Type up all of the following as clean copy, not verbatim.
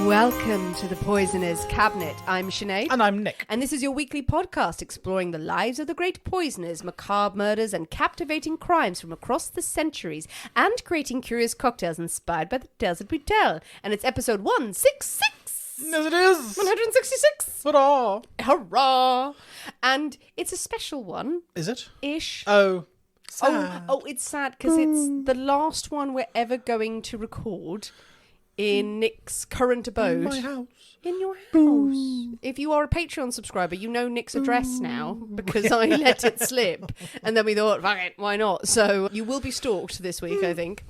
Welcome to the Poisoner's Cabinet. I'm Sinead. And I'm Nick. And this is your weekly podcast exploring the lives of the great poisoners, macabre murders, and captivating crimes from across the centuries, and creating curious cocktails inspired by the tales that we tell. And it's episode 166. Yes, it is. 166. Hurrah. Hurrah. And it's a special one. Is it? Ish. Oh, sad. Oh, it's sad because it's the last one we're ever going to record in Nick's current abode. In my house. In your house. If you are a Patreon subscriber, you know Nick's address now because I let it slip. And then we thought, fuck it, why not? So you will be stalked this week, I think.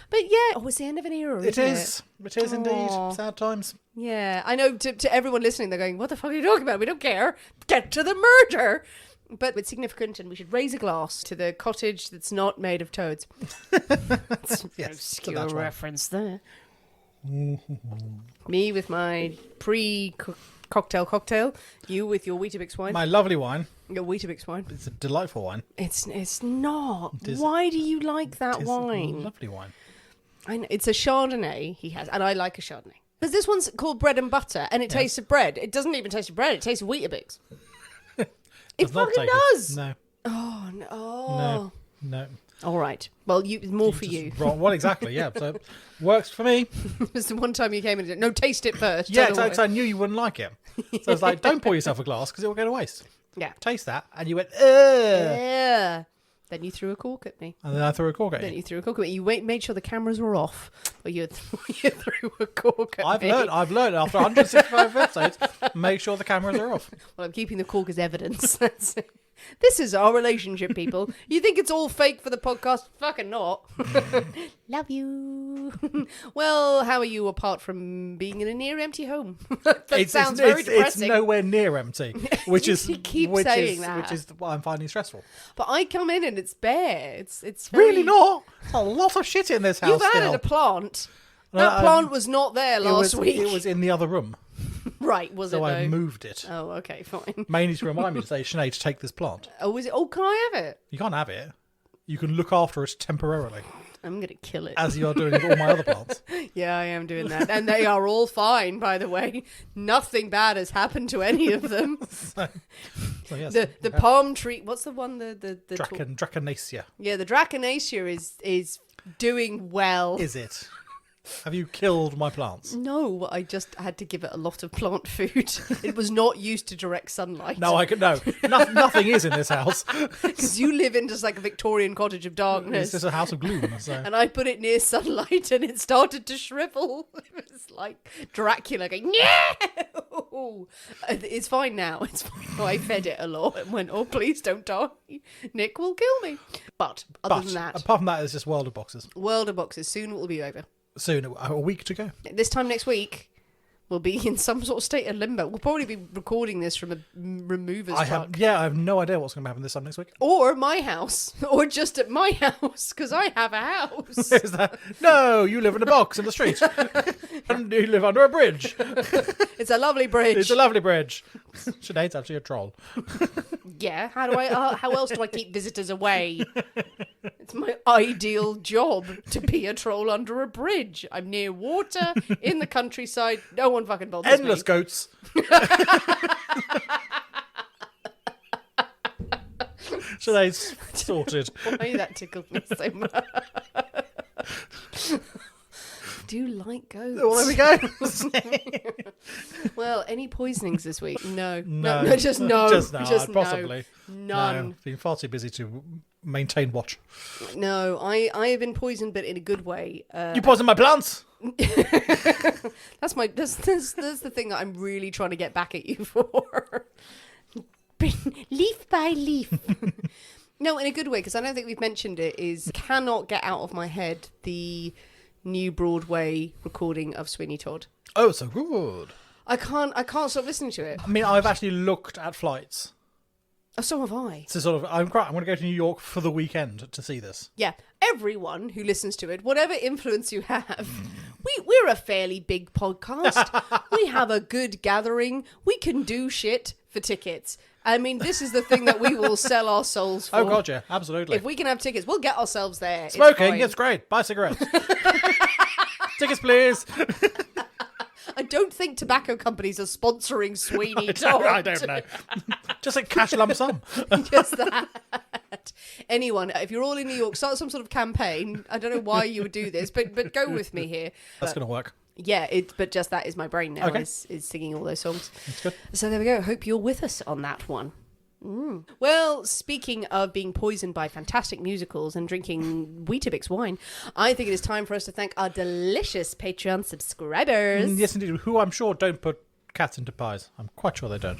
But yeah, it's the end of an era, isn't it? It is indeed. Sad times. Yeah, I know to everyone listening, they're going, what the fuck are you talking about? We don't care. Get to the murder. But it's significant and we should raise a glass to the cottage that's not made of toads. It's an obscure reference there. Me with my pre-cocktail. You with your Weetabix wine. My lovely wine. Your Weetabix wine. It's a delightful wine. It's not. Why do you like that wine? A lovely wine. I know. It's a Chardonnay he has, and I like a Chardonnay. Because this one's called bread and butter, and it tastes of bread. It doesn't even taste of bread. It tastes of Weetabix. It fucking does. No. Oh, no. No. All right. Well, more for you. Well, exactly, yeah. So, works for me. It was the one time you came in and said, no, taste it first. Yeah, because I knew you wouldn't like it. So I was like, don't pour yourself a glass because it will go to waste. Yeah. Taste that. And you went, ugh. Yeah. Then you threw a cork at me. And then I threw a cork at you. Then you threw a cork at me. You made sure the cameras were off. Or you threw a cork at me. I've learned after 165 episodes, make sure the cameras are off. Well, I'm keeping the cork as evidence. That's it. This is our relationship, people. You think it's all fake for the podcast? Fucking not. Love you. Well, how are you apart from being in a near empty home? That sounds very depressing. It's nowhere near empty, which is you keep saying that. Which is what I'm finding stressful. But I come in and it's bare. It's very... Really not. There's a lot of shit in this house. You've added still. a plant. That plant was not there last week. It was in the other room. Right, was it? So I though? moved it. Oh, okay, fine. Mainly to remind me to say, Sinead, to take this plant. Oh, is it? Oh, can I have it? You can't have it. You can look after it temporarily. I'm going to kill it. As you are doing with all my other plants. Yeah, I am doing that. And they are all fine, by the way. Nothing bad has happened to any of them. So yes, the palm tree, what's the one? The Draconacea. Yeah, the Draconacea is doing well. Is it? Have you killed my plants? No, I just had to give it a lot of plant food. It was not used to direct sunlight. No, nothing is in this house. Because you live in just like a Victorian cottage of darkness. It's just a house of gloom. So. And I put it near sunlight and it started to shrivel. It was like Dracula going, no! It's fine now. It's fine. I fed it a lot and went, oh, please don't die. Nick will kill me. But other than that. Apart from that, it's just World of Boxes. World of Boxes. Soon it will be over. Soon, a week to go. This time next week, we'll be in some sort of state of limbo. We'll probably be recording this from a remover's truck. I have no idea what's going to happen this time next week. Or my house. Or just at my house, because I have a house. Is that? No, you live in a box in the street. And you live under a bridge. It's a lovely bridge. It's a lovely bridge. Sinead's actually a troll. Yeah, how else do I keep visitors away? It's my ideal job to be a troll under a bridge. I'm near water, in the countryside. No one fucking bothers me. Endless goats. Sinead's sorted. Why that tickled me so much. Do you like goats? Well, there we go. Well, any poisonings this week? No, just no. Possibly. None. No, been far too busy to maintain watch. No, I have been poisoned, but in a good way. You poisoned my plants. That's the thing that I'm really trying to get back at you for. Leaf by leaf. No, in a good way, because I don't think we've mentioned it. Is cannot get out of my head the new Broadway recording of Sweeney Todd. Oh, so good. I can't stop listening to it. I mean, I've actually looked at flights. Oh, so have I. So sort of, I'm going to go to New York for the weekend to see this. Yeah, everyone who listens to it, whatever influence you have, we're a fairly big podcast. We have a good gathering. We can do shit for tickets. I mean, this is the thing that we will sell our souls for. Oh, God, yeah, absolutely. If we can have tickets, we'll get ourselves there. Smoking, it's great. Buy cigarettes. Tickets, please. I don't think tobacco companies are sponsoring Sweeney I Todd. don't know. Just a cash lump sum. Just that. Anyone, if you're all in New York, start some sort of campaign. I don't know why you would do this, but go with me here. That's going to work. Yeah, but just that is my brain now, Okay. is singing all those songs. That's good. So there we go. Hope you're with us on that one. Well, speaking of being poisoned by fantastic musicals and drinking Weetabix wine, I think it is time for us to thank our delicious Patreon subscribers. Yes, indeed. Who I'm sure don't put cats into pies. I'm quite sure they don't.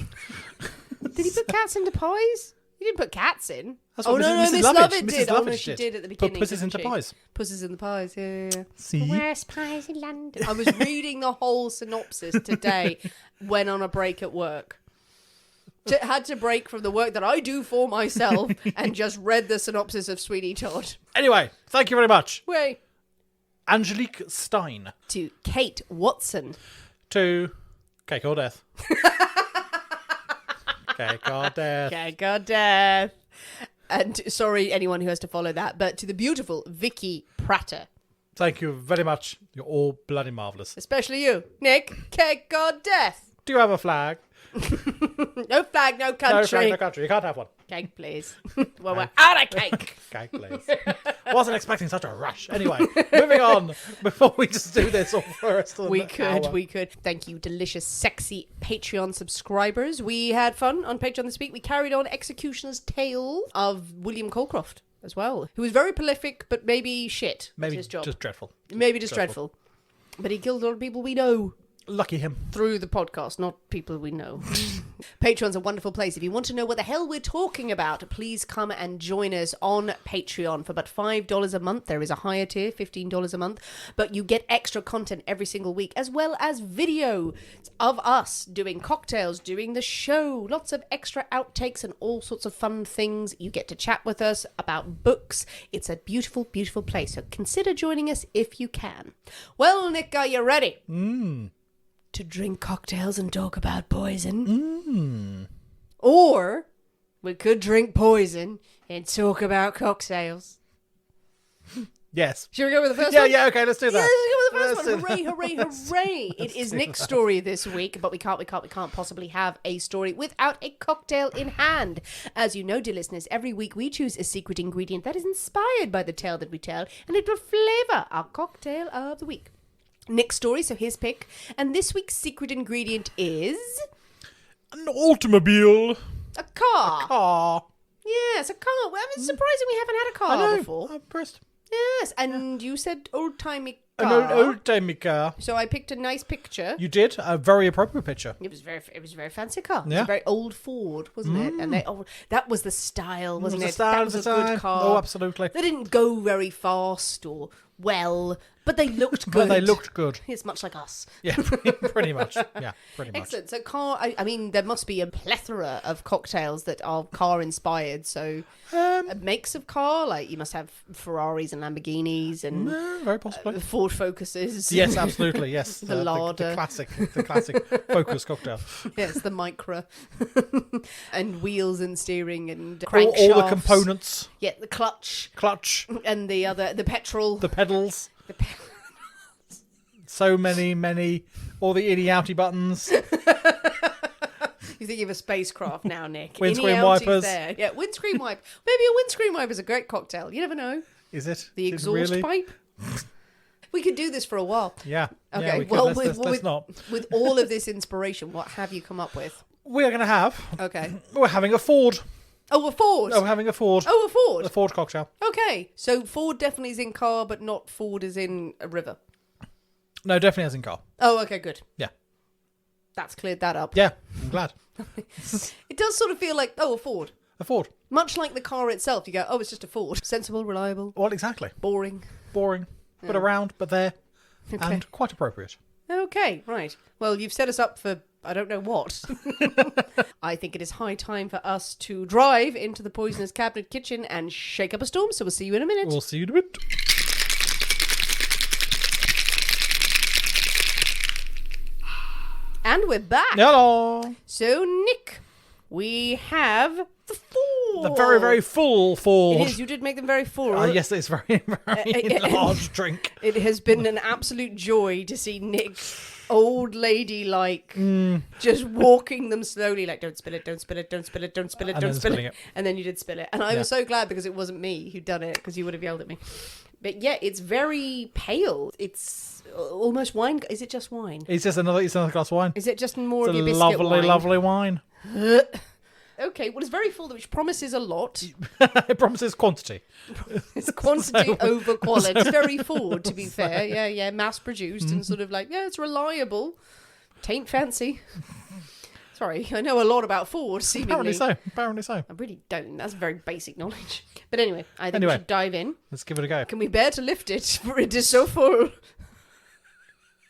Did he put cats into pies? He didn't put cats in. That's Oh, what no, Mrs. Miss Lovett Lovett Mrs. did. Oh, no, Lovett she did at the Put beginning. pussies didn't into she? pies. Pussies in the pies, yeah. See? Worst pies in London. I was reading the whole synopsis today when on a break at work. Had to break from the work that I do for myself and just read the synopsis of Sweeney Todd. Anyway, thank you very much. Way Angelique Stein. to Kate Watson. To Cake or Death. Cake or Death. Okay, God death. And sorry, anyone who has to follow that, but to the beautiful Vicky Pratter. Thank you very much. You're all bloody marvellous. Especially you, Nick. Cake God death. Do you have a flag? No flag, no country. No flag, no country. You can't have one. Cake, please. Well, we're out of cake. Cake, please. Wasn't expecting such a rush. Anyway, moving on. Before we just do this all for the rest of We the could, hour. we could. Thank you, delicious, sexy Patreon subscribers. We had fun on Patreon this week. We carried on Executioner's Tale of William Colcroft as well, who was very prolific, but maybe shit. was Maybe his job. just dreadful. Maybe just dreadful. But he killed a lot of people we know. Lucky him. Through the podcast, not people we know. Patreon's a wonderful place. If you want to know what the hell we're talking about, please come and join us on Patreon for about $5 a month. There is a higher tier, $15 a month, but you get extra content every single week, as well as video of us doing cocktails, doing the show, lots of extra outtakes and all sorts of fun things. You get to chat with us about books. It's a beautiful, beautiful place. So consider joining us if you can. Well, Nick, are you ready? To drink cocktails and talk about poison. Or we could drink poison and talk about cocktails. Yes. Should we go with the first one? Yeah, okay, let's do that. Yeah, let's go with the Let's first do one. Hooray, hooray, hooray. It is Nick's story this week, but we can't possibly have a story without a cocktail in hand. As you know, dear listeners, every week we choose a secret ingredient that is inspired by the tale that we tell, and it will flavour our cocktail of the week. Nick's story, so his pick. And this week's secret ingredient is... An automobile. a car. Car. Yes, a car. Well, it's surprising we haven't had a I car know. before. I'm impressed. Yes, and you said old-timey An car. old-timey car. So I picked a nice picture. You did? A very appropriate picture. It was a very fancy car. It was Yeah. a very old Ford, wasn't it? And that was the style, wasn't it? The style That of was the a good time. car. Oh, absolutely. They didn't go very fast or well, but they looked good. But they looked good. It's much like us. Yeah, pretty much. Yeah, pretty much. Excellent. So I mean, there must be a plethora of cocktails that are car inspired. So makes of car, like you must have Ferraris and Lamborghinis and Very possibly. Ford Focuses. Yes, absolutely. Yes, The Larder. the classic Focus cocktail. Yes, the Micra. And wheels and steering and All crankshafts. the components, Yeah, the clutch clutch, and the petrol. the pedals. The pe- So many, all the inny outy buttons. You think of a spacecraft now, Nick. Windscreen Inny outies wipers. There. Yeah, windscreen wipe. Maybe a windscreen wipe is a great cocktail. You never know. Is it? The Is it exhaust really? pipe. We could do this for a while. Yeah. Okay, Yeah, we could. well, Let's not. with all of this inspiration, what have you come up with? We're going to have. Okay. We're having a Ford. Oh, a Ford. Oh, we're having a Ford. Oh, a Ford. A Ford cocktail. Okay, so Ford definitely is in car, but not Ford is in a river. No, definitely as in car. Oh, okay, good. Yeah. That's cleared that up. Yeah, I'm glad. It does sort of feel like, a Ford. A Ford. Much like the car itself, you go, oh, it's just a Ford. Sensible, reliable, Well, exactly. boring. Boring, but around, but there, Okay. and quite appropriate. Okay, right. Well, you've set us up for I don't know what. I think it is high time for us to drive into the Poisoner's Cabinet kitchen and shake up a storm, so we'll see you in a minute. We'll see you in a bit. And we're back. Hello. So, Nick, we have the The very, very full Ford. It is. You did make them very full. Yes, it's very, very large drink. It has been an absolute joy to see Nick, old lady just walking them slowly, like, don't spill it, don't spill it, don't spill it, don't spill it, don't spill it. And then you did spill it. And I was so glad because it wasn't me who'd done it, because you would have yelled at me. But yeah, it's very pale. It's almost wine. Is it just wine? It's another glass of wine. Is it just more It's of a your biscuit lovely, wine? lovely wine. Okay, well, it's very full, which promises a lot. It promises quantity. It's quantity over quality. It's very Ford, to be fair. Yeah, mass-produced and sort of like, yeah, it's reliable. Tain't fancy. Sorry, I know a lot about Ford, seemingly. Apparently so. I really don't. That's very basic knowledge. But anyway, I think we should dive in. Let's give it a go. Can we bear to lift it? For it is so full.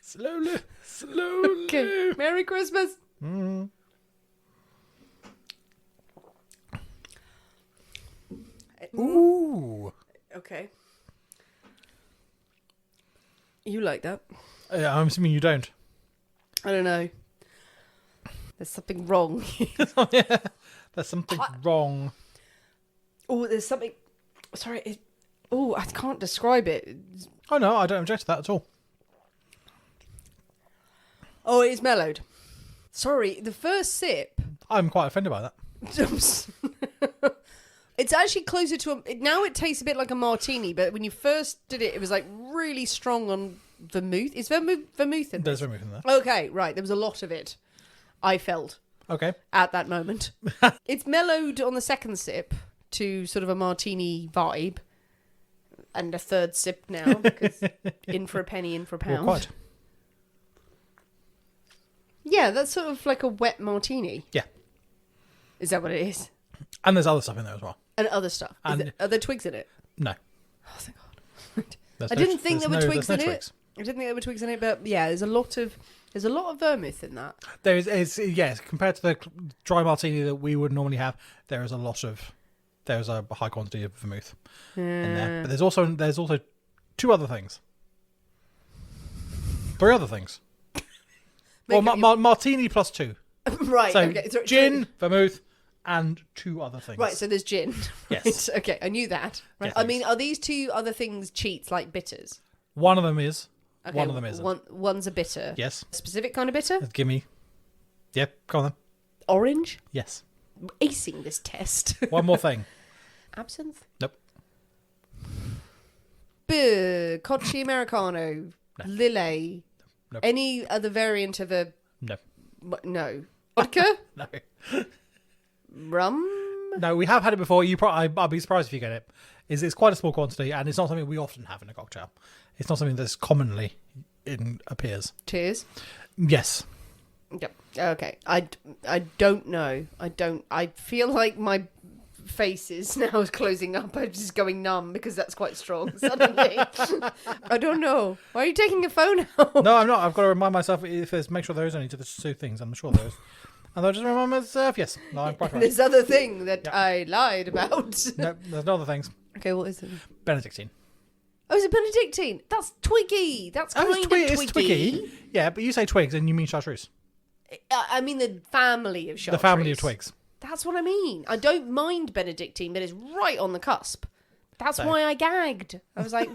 Slowly. Okay, Merry Christmas. Ooh. Okay. You like that? Yeah, I'm assuming you don't. I don't know. There's something wrong. Yeah, there's something wrong. Oh, there's something... Sorry. I can't describe it. Oh, no, I don't object to that at all. Oh, it's mellowed. Sorry, the first sip... I'm quite offended by that. It's actually closer to now it tastes a bit like a martini, but when you first did it, it was like really strong on vermouth. Is vermouth in this? There's vermouth in there. Okay, right. There was a lot of it, I felt. Okay. At that moment. It's mellowed on the second sip to sort of a martini vibe. And a third sip now, because in for a penny, in for a pound. Well, quite. Yeah, that's sort of like a wet martini. Yeah. Is that what it is? And there's other stuff in there as well. And other stuff. Are there twigs in it? No. Oh, thank God. I didn't think there were twigs in it. I didn't think there were twigs in it, but yeah, there's a lot of vermouth in that. There is yes, compared to the dry martini that we would normally have, there's a high quantity of vermouth in there. But there's also two other things. Three other things. Well, martini plus two. Right. So okay. gin, vermouth, and two other things. Right, so there's gin. Yes. Right, okay, I knew that. Right. Yes, I mean, are these two other things cheats like bitters? One of them is. Okay, one of them isn't. One's a bitter. Yes. A specific kind of bitter? Give me. Yep, go on then. Orange? Yes. Acing this test. One more thing. Absinthe? Nope. Cocci Americano? No. Lillet? Nope. Any other variant of a... No. No. Vodka? No. Rum? No, we have had it before. I'd be surprised if you get it. It's quite a small quantity, and it's not something we often have in a cocktail. It's not something that's commonly appears. Tears? Yes. Yep. Okay. I don't know. I feel like my face is now closing up. I'm just going numb because that's quite strong suddenly. I don't know. Why are you taking your phone out? No, I'm not. I've got to remind myself make sure there is only two things. I'm sure there is. And I'll just remind myself, yes. No, I'm quite right. This other thing that I lied about. No, there's no other things. Okay, what is it? Benedictine. Oh, is it Benedictine? That's twiggy. That's kind of twiggy. It's twiggy. Yeah, but you say twigs and you mean chartreuse. I mean the family of chartreuse. The family of twigs. That's what I mean. I don't mind Benedictine, but it's right on the cusp. That's why I gagged. I was like,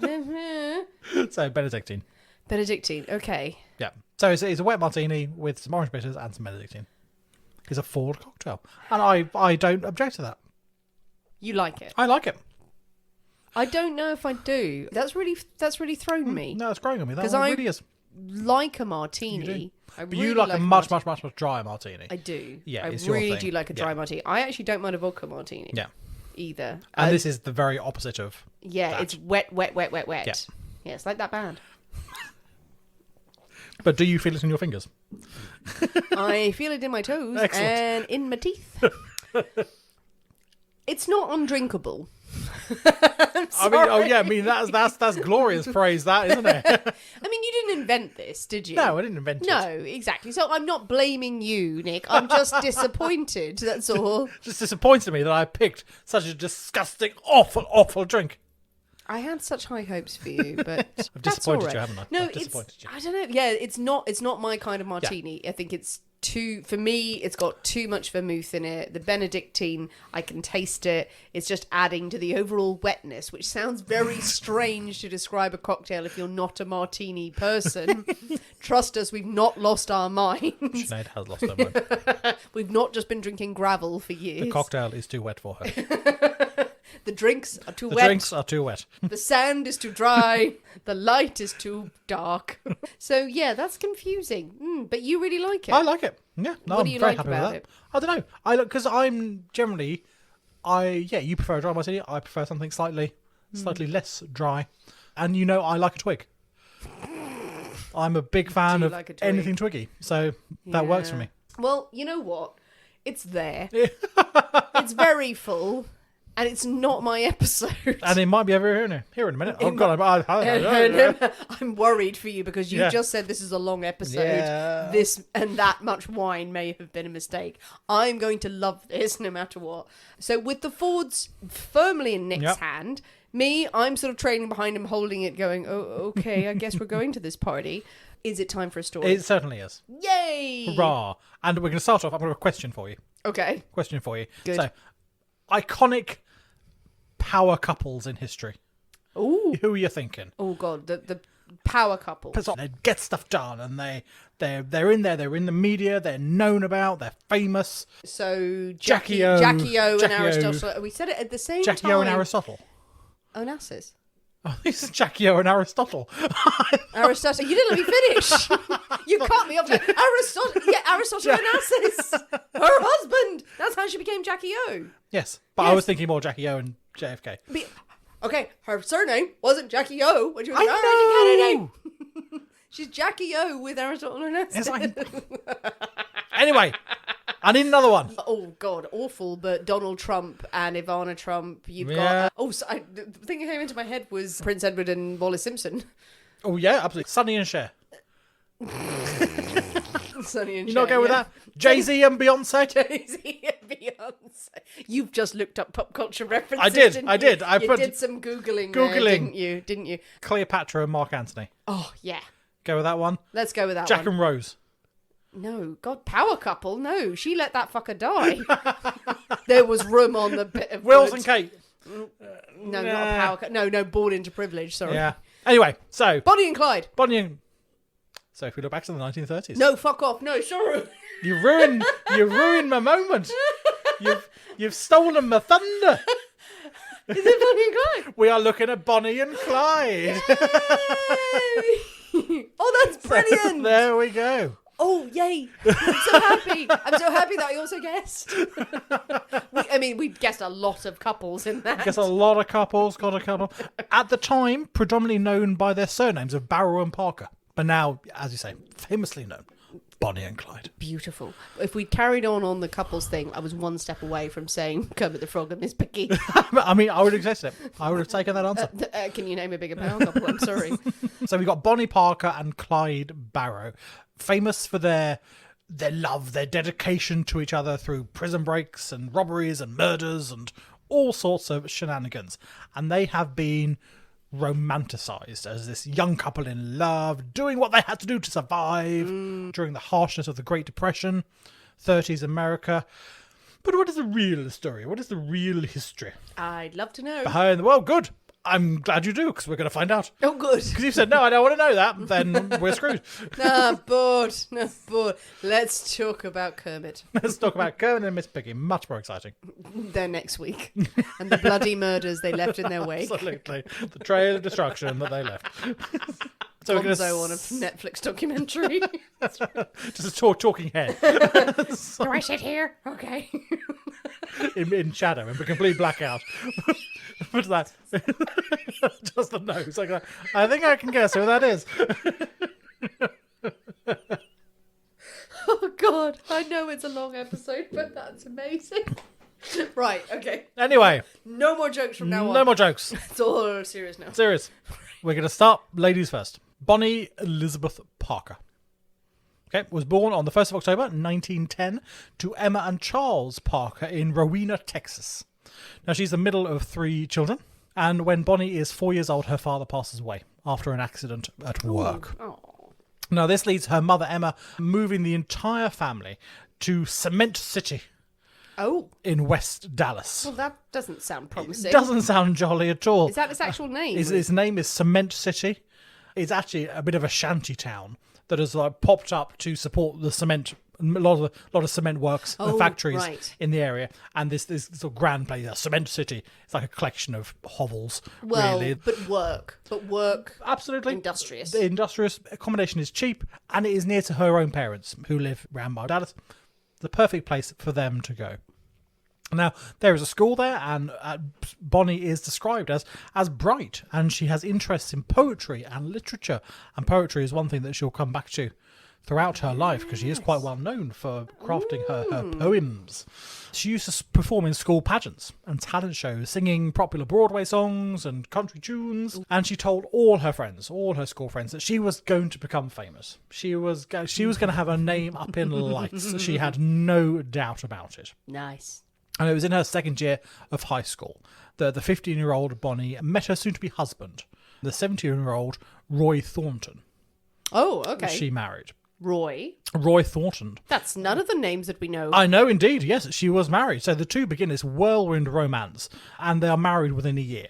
So, Benedictine. Benedictine, okay. Yeah. So, it's a wet martini with some orange bitters and some Benedictine. It's a Ford cocktail. And I don't object to that. You like it? I like it. I don't know if I do. That's really thrown me. No, it's growing on me. That one really is. Like a martini. But you like a much drier martini. I do. Yeah, I it's your really thing. do like a dry martini. I actually don't mind a vodka martini. Yeah. Either. And this is the very opposite of that. It's wet. Yeah. Yeah, it's like that band. But do you feel it in your fingers? I feel it in my toes. Excellent. And in my teeth. It's not undrinkable. I mean, that's glorious praise, that, isn't it? I mean, you didn't invent this, did you? No, I didn't invent it. No, exactly. So I'm not blaming you, Nick. I'm just disappointed, that's all. Just disappointed me that I picked such a disgusting, awful drink. I had such high hopes for you, but I've disappointed you, haven't I? No, I've disappointed you. I don't know. Yeah, it's not my kind of martini. Yeah. I think it's for me, it's got too much vermouth in it. The Benedictine, I can taste it. It's just adding to the overall wetness, which sounds very strange to describe a cocktail if you're not a martini person. Trust us, we've not lost our minds. Sinead has lost her mind. We've not just been drinking gravel for years. The cocktail is too wet for her. The drinks are too The wet. drinks are too wet. The sand is too dry. The light is too dark. So, yeah, that's confusing. But you really like it. I like it. Yeah, no, What I'm do you very like happy about with that. it? I don't know. Because I'm generally, you prefer a dry martini. I prefer something slightly less dry. And I like a twig. I'm a big fan of like a twig? anything twiggy, so that works for me. Well, you know what? It's there. It's very full. And it's not my episode. And it might be over here in a minute. Oh, God. I'm worried for you because you just said this is a long episode. Yeah. This and that much wine may have been a mistake. I'm going to love this no matter what. So with the Fords firmly in Nick's hand, I'm sort of trailing behind him, holding it, going, oh, okay, I guess we're going to this party. Is it time for a story? It certainly is. Yay! Hurrah. And we're going to start off. I've got a question for you. Okay. Good. Good. So, iconic power couples in history. Ooh. Who are you thinking? Oh, God. The power couple. They get stuff done, and they're in there. They're in the media. They're known about. They're famous. So Jackie O and Jackie O. Aristotle. We said it at the same time. Jackie O and Aristotle. Onassis. Oh, this is Jackie O and Aristotle. Aristotle. You didn't let me finish. You cut me off. Aristotle. Yeah, Aristotle Onassis. Her husband. That's how she became Jackie O. Yes, but I was thinking more Jackie O and JFK. Okay, her surname wasn't Jackie O when she was I know. Kennedy. She's Jackie O with Aristotle Onassis. Anyway, I need another one. Oh, God, awful. But Donald Trump and Ivana Trump. You've Yeah. got... the thing that came into my head was Prince Edward and Wallace Simpson. Oh, yeah, absolutely. Sonny and Cher. Sonny and You not go with that? Jay-Z and Beyonce? Jay-Z and Beyonce. You've just looked up pop culture references. I did. Didn't I you? did. You did some Googling. There, didn't you? Cleopatra and Mark Antony. Oh, yeah. Go with that one. Let's go with that Jack one. and Rose. No, God, power couple. No, she let that fucker die. There was room on the bit of Wills wood. and Kate. No, not a power couple. No, born into privilege. Sorry. Yeah. Anyway, so Bonnie and Clyde. So if we look back to the 1930s. No, fuck off. No, sorry. You ruined my moment. You've stolen my thunder. Is it Bonnie and Clyde? We are looking at Bonnie and Clyde. Oh, that's brilliant. There we go. Oh, yay. I'm so happy. I'm so happy that I also guessed. We guessed a lot of couples in that. Guess a lot of couples got a couple. At the time, predominantly known by their surnames of Barrow and Parker. But now, as you say, famously known, Bonnie and Clyde. Beautiful. If we'd carried on the couples thing, I was one step away from saying Kermit the Frog and Miss Piggy. I mean, I would have accepted it. I would have taken that answer. Can you name a bigger power couple? I'm sorry. So we got Bonnie Parker and Clyde Barrow, famous for their love, their dedication to each other through prison breaks and robberies and murders and all sorts of shenanigans. And they have been romanticized as this young couple in love, doing what they had to do to survive during the harshness of the Great Depression, 30s America. But what is the real story? What is the real history I'd love to know. behind the... Well, good. I'm glad you do, because we're going to find out. Oh, good. Because you said, no, I don't want to know that, then we're screwed. No, bored. Let's talk about Kermit. Let's talk about Kermit and Miss Piggy. Much more exciting. They're next week. And the bloody murders they left in their wake. Absolutely. The trail of destruction that they left. So we're going to... on a Netflix documentary. Just a talking head. Do I sit here? Okay. in shadow, in complete blackout. What's that? Just the nose. I think I can guess who that is. Oh, God. I know it's a long episode, but that's amazing. Right, okay. Anyway. No more jokes from now on. No more jokes. It's all serious now. Serious. We're going to start ladies first. Bonnie Elizabeth Parker. Okay, was born on the 1st of October 1910 to Emma and Charles Parker in Rowena, Texas. Now, she's the middle of 3 children, and when Bonnie is 4 years old, her father passes away after an accident at work. Oh. Now, this leads her mother, Emma, moving the entire family to Cement City Oh, in West Dallas. well, that doesn't sound promising. It doesn't sound jolly at all. Is that its actual name? His name is Cement City. It's actually a bit of a shanty town that has popped up to support the cement, a lot of cement works and factories right. in the area. And this sort of grand place, Cement City. It's like a collection of hovels, Well, really. but work. Absolutely. Industrious. The industrious accommodation is cheap, and it is near to her own parents, who live round by Dallas. The perfect place for them to go. Now, there is a school there, and Bonnie is described as bright, and she has interests in poetry and literature. And poetry is one thing that she'll come back to throughout her life, because she is quite well known for crafting her poems. She used to perform in school pageants and talent shows, singing popular Broadway songs and country tunes. And she told all her friends, all her school friends, that she was going to become famous. She was going to have her name up in lights. She had no doubt about it. Nice. And it was in her second year of high school that the 15-year-old Bonnie met her soon-to-be husband, the 17-year-old Roy Thornton. Oh, okay. She married. Roy Thornton. That's none of the names that we know. I know, indeed. Yes, she was married. So the two begin this whirlwind romance, and they are married within a year.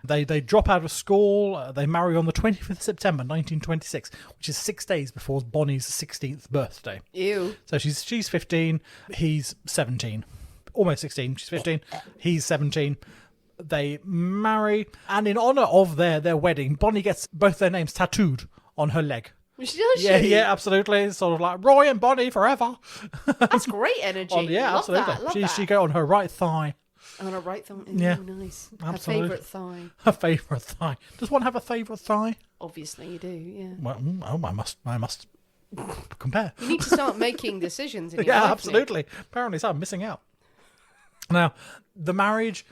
They drop out of school. They marry on the 25th of September, 1926, which is 6 days before Bonnie's 16th birthday. Ew. So she's 15, he's 17. Almost 16, she's 15, he's 17. They marry, and in honour of their wedding, Bonnie gets both their names tattooed on her leg. Does Yeah, she? yeah, absolutely. It's sort of like Roy and Bonnie forever. That's great energy. Yeah, Love absolutely. That, love that. She go on her right thigh. On her right thumb. Yeah, Nice. absolutely. Her favourite thigh. Her favourite thigh. Does one have a favourite thigh? Obviously you do, yeah. Well, I must compare. You need to start making decisions in your Yeah, life, absolutely. Apparently so. I'm missing out. Now, the marriage,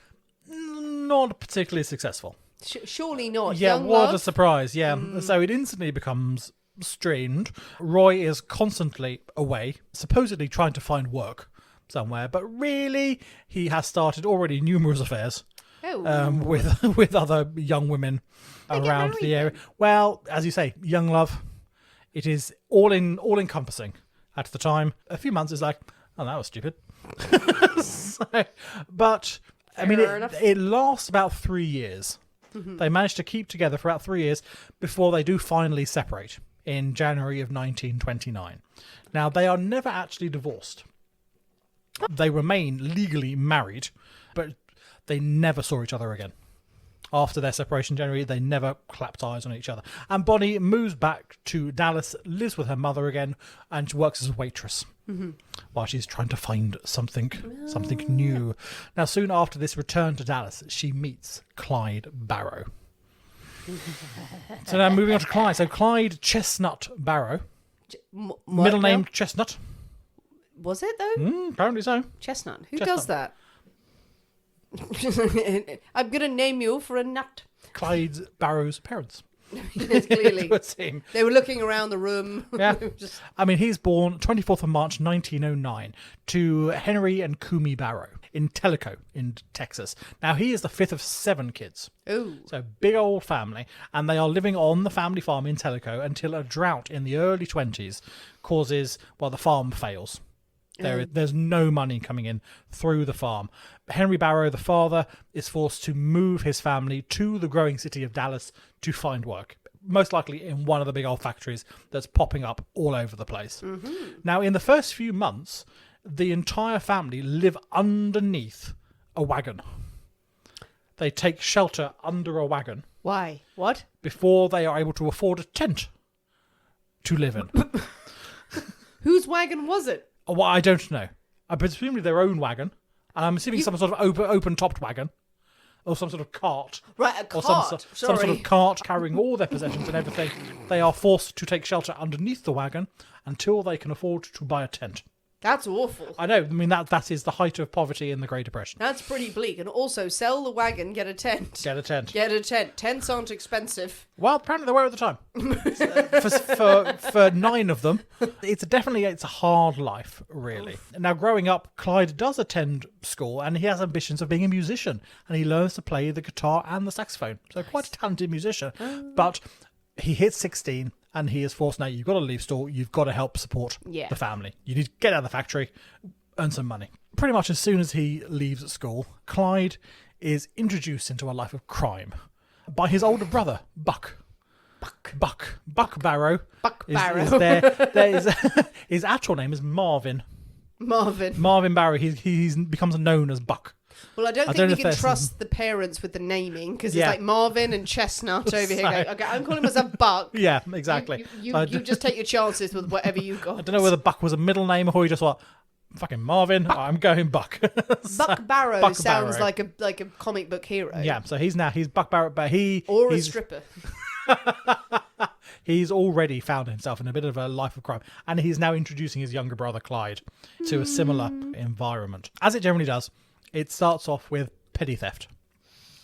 not particularly successful. Nick. Surely not. Yeah, Young what love? a surprise. Yeah. So it instantly becomes strained. Roy is constantly away, supposedly trying to find work somewhere, but really he has started already numerous affairs with other young women around the area. Then? Well, as you say, young love. It is all encompassing at the time. A few months is like, oh, that was stupid. But I mean, it lasts about 3 years. Mm-hmm. They manage to keep together for about 3 years before they do finally separate in January of 1929. Now, they are never actually divorced. They remain legally married, but they never saw each other again. After their separation in January, they never clapped eyes on each other. And Bonnie moves back to Dallas, lives with her mother again, and works as a waitress while she's trying to find something new. Now, soon after this return to Dallas, she meets Clyde Barrow. So now moving on to Clyde. So Clyde Chestnut Barrow, middle name Chestnut. Was it though? Apparently so. Chestnut. Who does that? I'm going to name you for a nut. Clyde Barrow's parents. Yes, clearly. Would seem. They were looking around the room. Yeah. Just... I mean, he's born 24th of March 1909 to Henry and Kumi Barrow in Tellico in Texas. Now, he is the fifth of 7 kids. Ooh. So, big old family. And they are living on the family farm in Tellico until a drought in the early 20s causes, well, the farm fails. There's no money coming in through the farm. Henry Barrow, the father, is forced to move his family to the growing city of Dallas to find work, most likely in one of the big old factories that's popping up all over the place. Mm-hmm. Now, in the first few months, the entire family live underneath a wagon. They take shelter under a wagon. Why? What? Before they are able to afford a tent to live in. Whose wagon was it? Well, I don't know. Presumably their own wagon. And I'm assuming some sort of open-topped wagon. Or some sort of cart. Right, a cart. Or some sort of cart carrying all their possessions and everything. They are forced to take shelter underneath the wagon until they can afford to buy a tent. That's awful. I know. I mean, that is the height of poverty in the Great Depression. That's pretty bleak. And also, sell the wagon, get a tent. Get a tent. Get a tent. Tents aren't expensive. Well, apparently they were at the time. For 9 of them, it's a hard life, really. Oof. Now, growing up, Clyde does attend school, and he has ambitions of being a musician, and he learns to play the guitar and the saxophone. So quite a talented musician. But he hits 16, and he is forced now, you've got to leave school, you've got to help support Yeah. the family. You need to get out of the factory, earn some money. Pretty much as soon as he leaves school, Clyde is introduced into a life of crime by his older brother, Buck. Buck Barrow. Buck is Barrow. there is his actual name is Marvin. Marvin Barrow. He becomes known as Buck. Well, I don't know think if we can there's trust the parents with the naming because Yeah. it's like Marvin and Chestnut over here. So- Going, okay, I'm calling myself Buck. Yeah, exactly. You just take your chances with whatever you got. I don't know whether Buck was a middle name or he just thought, fucking Marvin, I'm going Buck. Buck Barrow Buck sounds Barrow. like a comic book hero. Yeah, so he's Buck Barrett, but Or a he's stripper. he's already found himself in a bit of a life of crime, and he's now introducing his younger brother Clyde to a similar environment. As it generally does, it starts off with petty theft,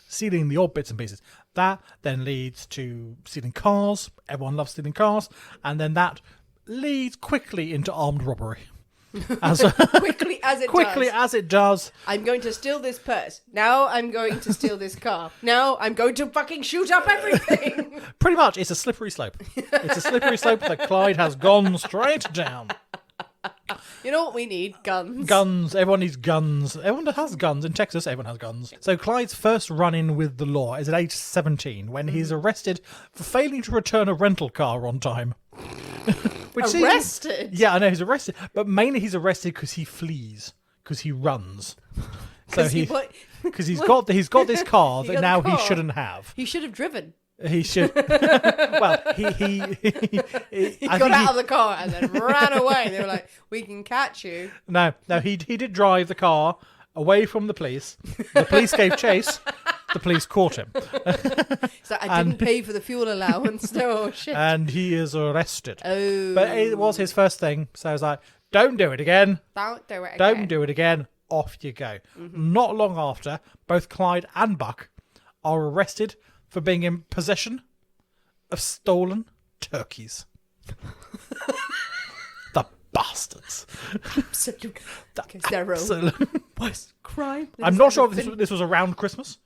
stealing the odd bits and pieces. That then leads to stealing cars. Everyone loves stealing cars, and then that leads quickly into armed robbery. Quickly As it does. I'm going to steal this purse. Now I'm going to steal this car. Now I'm going to fucking shoot up everything. Pretty much, it's a slippery slope. It's a slippery slope that Clyde has gone straight down. You know what we need? Guns. Guns. Everyone needs guns. Everyone has guns. In Texas, everyone has guns. So Clyde's first run-in with the law is at age 17 when he's arrested for failing to return a rental car on time. Arrested? Yeah, I know, he's arrested. But mainly he's arrested because he flees. Because he runs. So because he's got this car that now he shouldn't have. He should have driven. He should. Well, he got out of the car and then ran away. They were like, "We can catch you." No, he did drive the car away from the police. The police gave chase. The police caught him. So I didn't pay for the fuel allowance. No shit. And he is arrested. Oh, But it was his first thing, so I was like, "Don't do it again. don't do it again. Don't do it again. Off you go." Not long after, both Clyde and Buck are arrested for being in possession of stolen turkeys. The bastards. Absolute. Zero. Worst crime. I'm not sure if this was around Christmas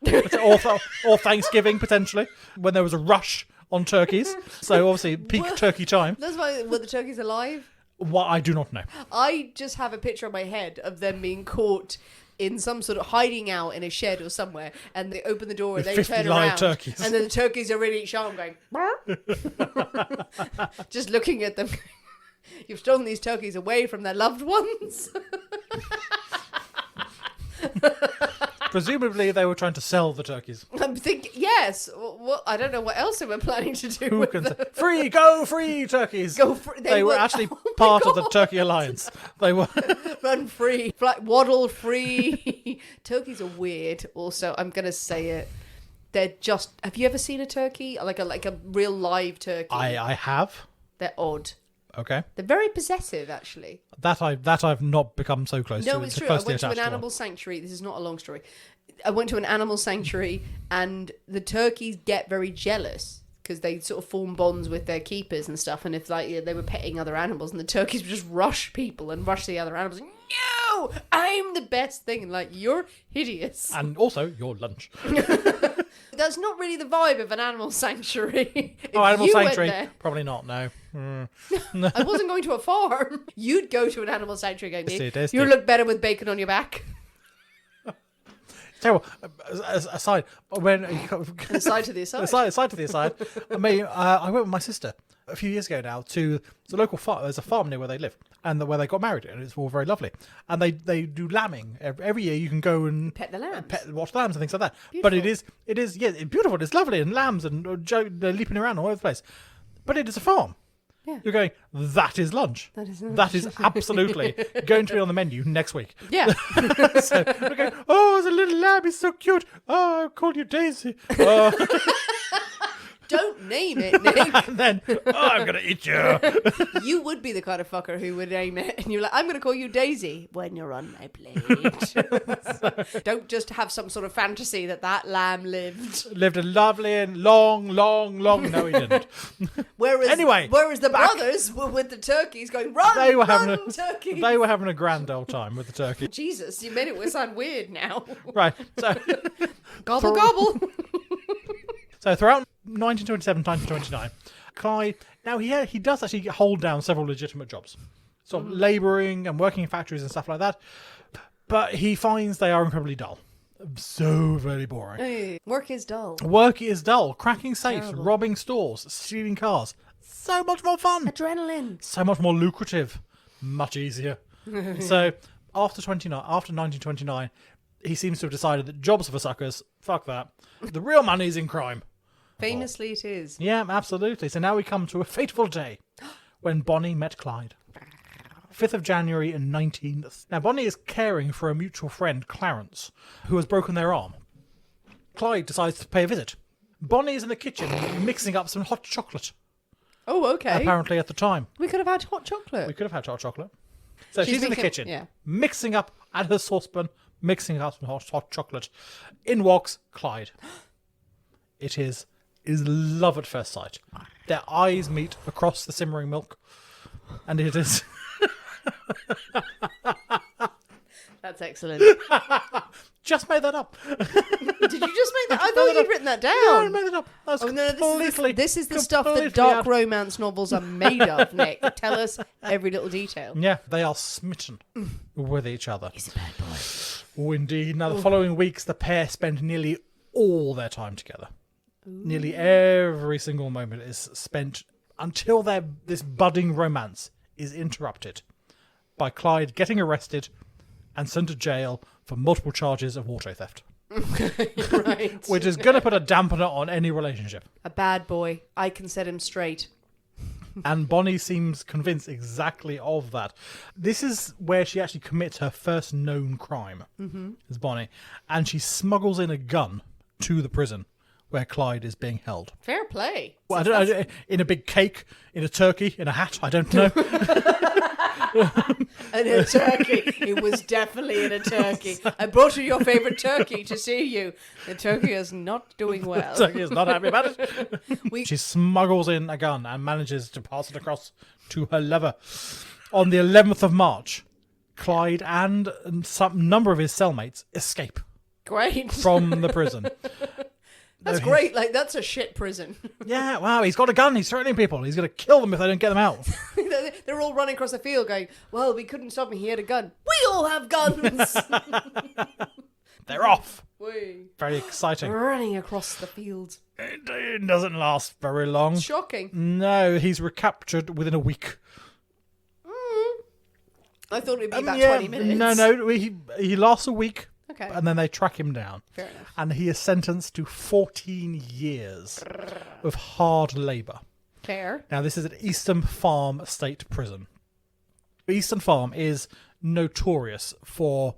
or Thanksgiving, potentially, when there was a rush on turkeys. So obviously, peak turkey time. That's why were the turkeys alive? What I do not know. I just have a picture in my head of them being caught in some sort of hiding out in a shed or somewhere, and they open the door and With they 50 turn live around, turkeys. and then the turkeys are really sharp, going, just looking at them. You've stolen these turkeys away from their loved ones. Presumably, they were trying to sell the turkeys. I'm thinking, yes. Well, I don't know what else they were planning to do. Who with can them. say, free, go free turkeys? Go free. They were actually part of the Turkey Alliance. They were. Run free, waddle free. Turkeys are weird. Also, I'm gonna say it. They're just. Have you ever seen a turkey, like a real live turkey? I have. They're odd. Okay. They're very possessive, actually. That I've not become so close to. No, it's true. I closely went to an attached animal sanctuary. This is not a long story. I went to an animal sanctuary, and the turkeys get very jealous because they sort of form bonds with their keepers and stuff. And if they were petting other animals, and the turkeys would just rush people and rush the other animals. No, I'm the best thing, and like you're hideous. And also your lunch. That's not really the vibe of an animal sanctuary. If Animal you went sanctuary? there- Probably not. No. I wasn't going to a farm. You'd go to an animal sanctuary going, Yes, you dear. look better with bacon on your back. Terrible. Aside, when Aside to the aside. aside to the aside, I mean, I went with my sister a few years ago now to the local farm. There's a farm near where they live, and where they got married, and it's all very lovely. And they do lambing every year. You can go and Pet the lambs. watch lambs and things like that. But it is it's beautiful. It's lovely, and lambs and they're leaping around all over the place. But it is a farm. Yeah. You're going, that is lunch. That is absolutely going to be on the menu next week. Yeah. So we're going, oh, the little lamb is so cute. Oh, I'll call you Daisy. Oh. Don't name it, Nick. And then, oh, I'm going to eat you. You would be the kind of fucker who would name it, and you're like, I'm going to call you Daisy when you're on my plate. Don't just have some sort of fantasy that lamb lived. Lived a lovely and long. No, he didn't. Whereas the back. brothers were with the turkeys going, run, They were turkeys. They were having a grand old time with the turkey. Jesus, you made it sound weird now. Right. So, Gobble, gobble. so throughout 1927, 1929, Clyde, now he does actually hold down several legitimate jobs. Sort of labouring and working in factories and stuff like that. But he finds they are incredibly dull. So very boring. Hey, work is dull. Work is dull. Cracking safes, Terrible. robbing stores, stealing cars. So much more fun. Adrenaline. So much more lucrative. Much easier. So after 1929, he seems to have decided that jobs are for suckers. Fuck that. The real money's in crime. Famously it is. Yeah, absolutely. So now we come to a fateful day when Bonnie met Clyde. 5th of January in 19... Now, Bonnie is caring for a mutual friend, Clarence, who has broken their arm. Clyde decides to pay a visit. Bonnie is in the kitchen mixing up some hot chocolate. Oh, okay. Apparently at the time. We could have had hot chocolate. We could have had hot chocolate. So she's in the making- kitchen, yeah. mixing up at her saucepan, mixing up some hot chocolate. In walks Clyde. It is love at first sight. Their eyes meet across the simmering milk, and it is... That's excellent. Just made that up. Did you just make that? I thought you'd written that down. No, I made it up. That's Oh no, completely, this is the stuff that completely dark out- romance novels are made of, Nick. Tell us every little detail. Yeah, they are smitten with each other. He's a bad boy. Oh, indeed. Now, the following weeks, the pair spend nearly all their time together. Nearly every single moment is spent until this budding romance is interrupted by Clyde getting arrested and sent to jail for multiple charges of auto theft, Right. which is going to put a dampener on any relationship. A bad boy. I can set him straight. And Bonnie seems convinced exactly of that. This is where she actually commits her first known crime, is Bonnie. And she smuggles in a gun to the prison where Clyde is being held. Fair play. Well, I don't know, in a big cake, in a turkey, in a hat, I don't know. And a turkey. It was definitely in a turkey. I brought you your favourite turkey to see you. The turkey is not doing well. Turkey is not happy about it. She smuggles in a gun and manages to pass it across to her lover. On the 11th of March, Clyde and some number of his cellmates escape Great. from the prison. That's great. Like, that's a shit prison. Yeah, wow, he's got a gun. He's threatening people. He's going to kill them if they don't get them out. They're all running across the field going, well, we couldn't stop him. He had a gun. We all have guns. They're off. Whee. Very exciting. Running across the field. It doesn't last very long. Shocking. No, he's recaptured within a week. I thought it'd be about Yeah, 20 minutes. No, he lasts a week. Okay. And then they track him down. Fair enough. And he is sentenced to 14 years of hard labour. Fair. Now, this is at Eastham Farm State Prison. Eastham Farm is notorious for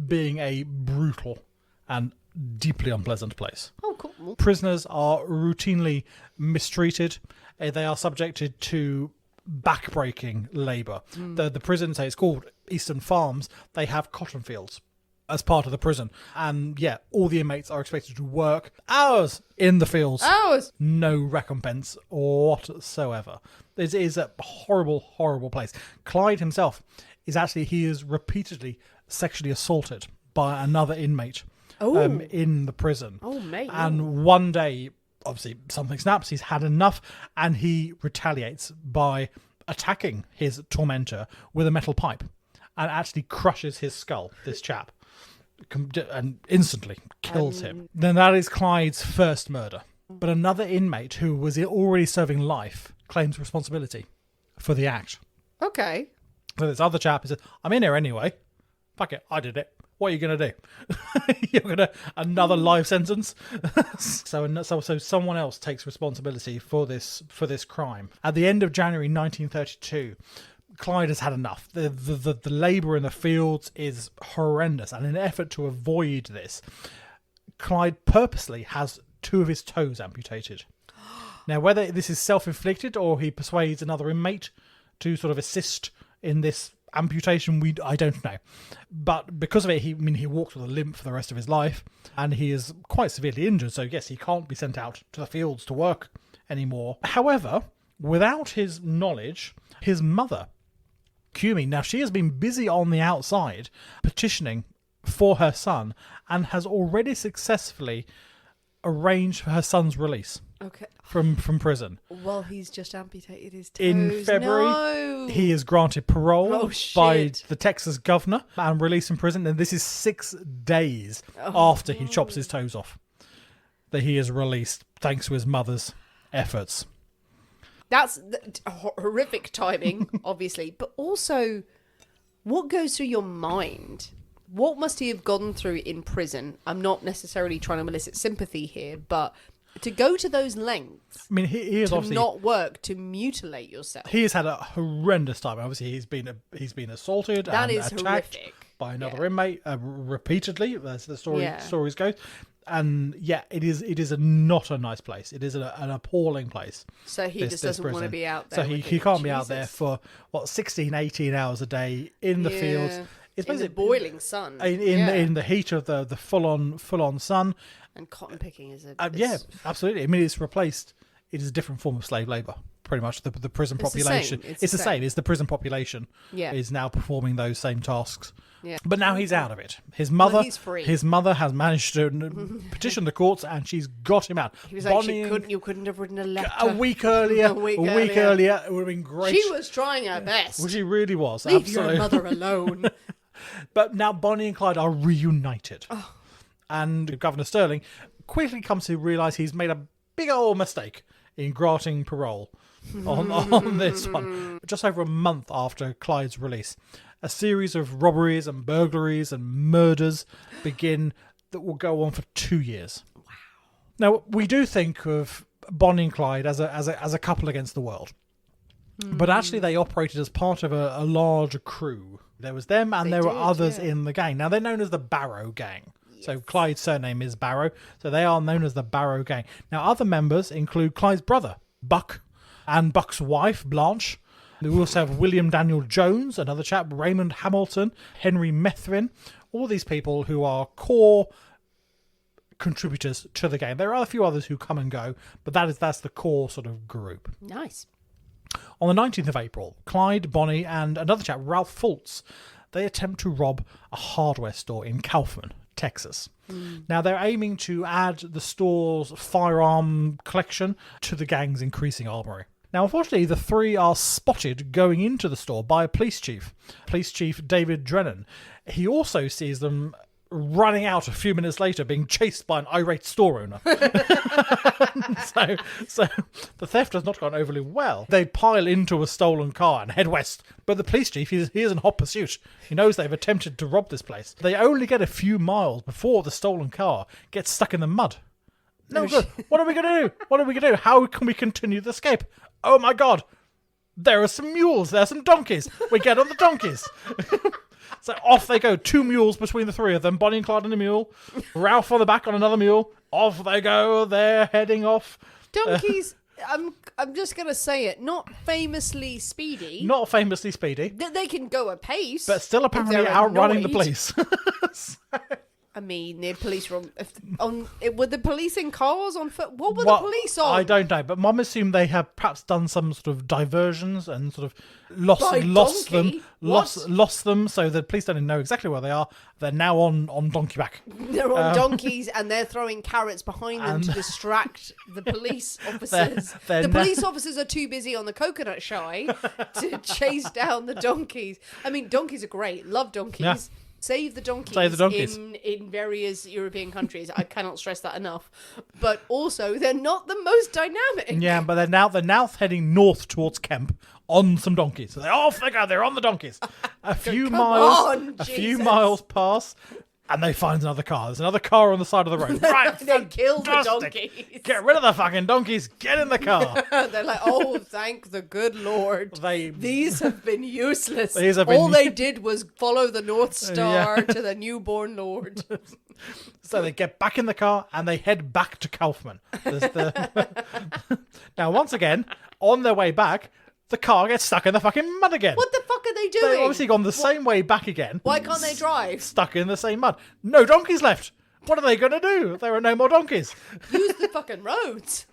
being a brutal and deeply unpleasant place. Oh, cool. Prisoners are routinely mistreated. They are subjected to backbreaking labour. The prison, say it's called Eastham Farms, they have cotton fields as part of the prison. And yeah, all the inmates are expected to work hours in the fields. Hours. No recompense whatsoever. It is a horrible, horrible place. Clyde himself he is repeatedly sexually assaulted by another inmate in the prison. Oh, mate. And one day, obviously, something snaps. He's had enough, and he retaliates by attacking his tormentor with a metal pipe and actually crushes his skull, this chap, and instantly kills him. Then that is Clyde's first murder. But another inmate who was already serving life claims responsibility for the act. Okay. So this other chap says, I'm in here anyway. Fuck it, I did it. What are you going to do? You're going to... Another life sentence? So someone else takes responsibility for this crime. At the end of January 1932, Clyde has had enough. The labour in the fields is horrendous. And in an effort to avoid this, Clyde purposely has 2 of his toes amputated. Now, whether this is self-inflicted or he persuades another inmate to sort of assist in this amputation, I don't know. But because of it, he walks with a limp for the rest of his life, and he is quite severely injured, so yes, he can't be sent out to the fields to work anymore. However, without his knowledge, his mother, Kumi, now she has been busy on the outside petitioning for her son and has already successfully arranged for her son's release. Okay. from prison. Well, he's just amputated his toes. In February, No. he is granted parole Oh, by shit. the Texas governor and released from prison. And this is 6 days after he chops his toes off that he is released, thanks to his mother's efforts. That's horrific timing, obviously. But also, what goes through your mind? What must he have gone through in prison? I'm not necessarily trying to elicit sympathy here, but to go to those lengths, I mean, he is to obviously not work, to mutilate yourself. he has had a horrendous time. Obviously, he's been assaulted That and is attacked horrific. by another Yeah. inmate repeatedly. As the Yeah. stories go, and yeah, it is not a nice place. It is an appalling place. So he this just doesn't want to prison. be out there. So with he it. can't be out there Jesus. for 16, 18 hours a day in the fields. It's in the basically boiling sun. in the heat of the full on sun. And cotton picking is a... Yeah, absolutely. I mean, it's replaced. It is a different form of slave labour. Pretty much the prison It's the population. same. It's the same. It's the prison population. Yeah. Is now performing those same tasks. Yeah. But now he's out of it. His mother, he's free. His mother has managed to petition the courts, and she's got him out. He was like, Bonnie you couldn't have written a letter. a week earlier. A week earlier, it would have been great. She was trying her best. Well, she really was. Leave absolutely. your mother alone. But now Bonnie and Clyde are reunited. Oh. And Governor Sterling quickly comes to realise he's made a big old mistake in granting parole on this one. Just over a month after Clyde's release, a series of robberies and burglaries and murders begin that will go on for 2 years. Wow. Now, we do think of Bonnie and Clyde as a couple against the world. But actually, they operated as part of a large crew. There was them, and there were others in the gang. Now, they're known as the Barrow Gang. Yes. So Clyde's surname is Barrow. So they are known as the Barrow Gang. Now, other members include Clyde's brother, Buck, and Buck's wife, Blanche. We also have William Daniel Jones, another chap, Raymond Hamilton, Henry Methven. All these people who are core contributors to the gang. There are a few others who come and go, but that's the core sort of group. Nice. On the 19th of April, Clyde, Bonnie, and another chap, Ralph Fultz, they attempt to rob a hardware store in Kaufman, Texas. Now, they're aiming to add the store's firearm collection to the gang's increasing armoury. Now, unfortunately, the three are spotted going into the store by a police chief David Drennan. He also sees them running out a few minutes later, being chased by an irate store owner. So the theft has not gone overly well. They pile into a stolen car and head west, but the police chief, he is in hot pursuit. He knows they've attempted to rob this place. They only get a few miles before the stolen car gets stuck in the mud. No good. What are we going to do? What are we going to do? How can we continue the escape? Oh my God. There are some mules. There are some donkeys. We get on the donkeys. So off they go. 2 mules between the three of them. Bonnie and Clyde on a mule. Ralph on the back on another mule. Off they go. They're heading off. Donkeys, I'm just going to say it, not famously speedy. Not famously speedy. They can go a pace. But still apparently they're outrunning the annoyed. police. I mean, the police were were the police in cars on foot? What were the police on? I don't know, but Mum assumed they have perhaps done some sort of diversions and sort of lost them, so the police don't even know exactly where they are. They're now on donkey back. They're on donkeys and they're throwing carrots behind them to distract the police officers. they're The police officers are too busy on the coconut shy to chase down the donkeys. I mean, donkeys are great. Love donkeys. Yeah. Save the donkeys, in various European countries. I cannot stress that enough. But also, they're not the most dynamic. Yeah, but they're now heading north towards Kemp on some donkeys. So they're on the donkeys. A few miles pass, and they find another car. There's another car on the side of the road. Right, they kill the fantastic. donkeys. Get rid of the fucking donkeys. Get in the car. They're like, oh, thank the good Lord. These have been useless. All they did was follow the North Star to the newborn Lord. So they get back in the car and they head back to Kaufman. Now, once again, on their way back, the car gets stuck in the fucking mud again. What the fuck are they doing? They've obviously gone the same way back again. Why can't they drive? Stuck in the same mud. No donkeys left. What are they going to do? There are no more donkeys. Use the fucking roads.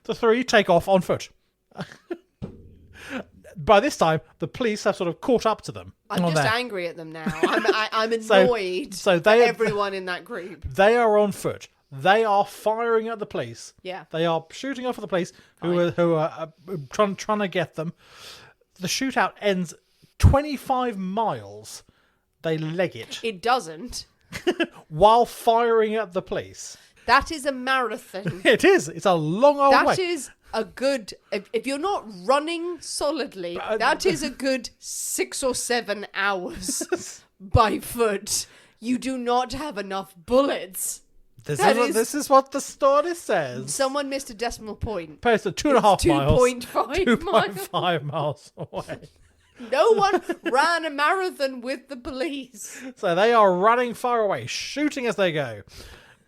The three take off on foot. By this time, the police have sort of caught up to them. I'm just angry at them now. I'm annoyed so for everyone in that group. They are on foot. They are firing at the police. Yeah. They are shooting off at the police who are trying to get them. The shootout ends 25 miles. They leg it It doesn't. while firing at the police. That is a marathon. It is. It's a long old way. That is a good... If you're not running solidly, that is a good 6 or 7 hours by foot. You do not have enough bullets. This is what the story says. Someone missed a decimal point. Posted 2.5 miles. 2.5 miles. 2.5 miles away. No one ran a marathon with the police. So they are running far away, shooting as they go.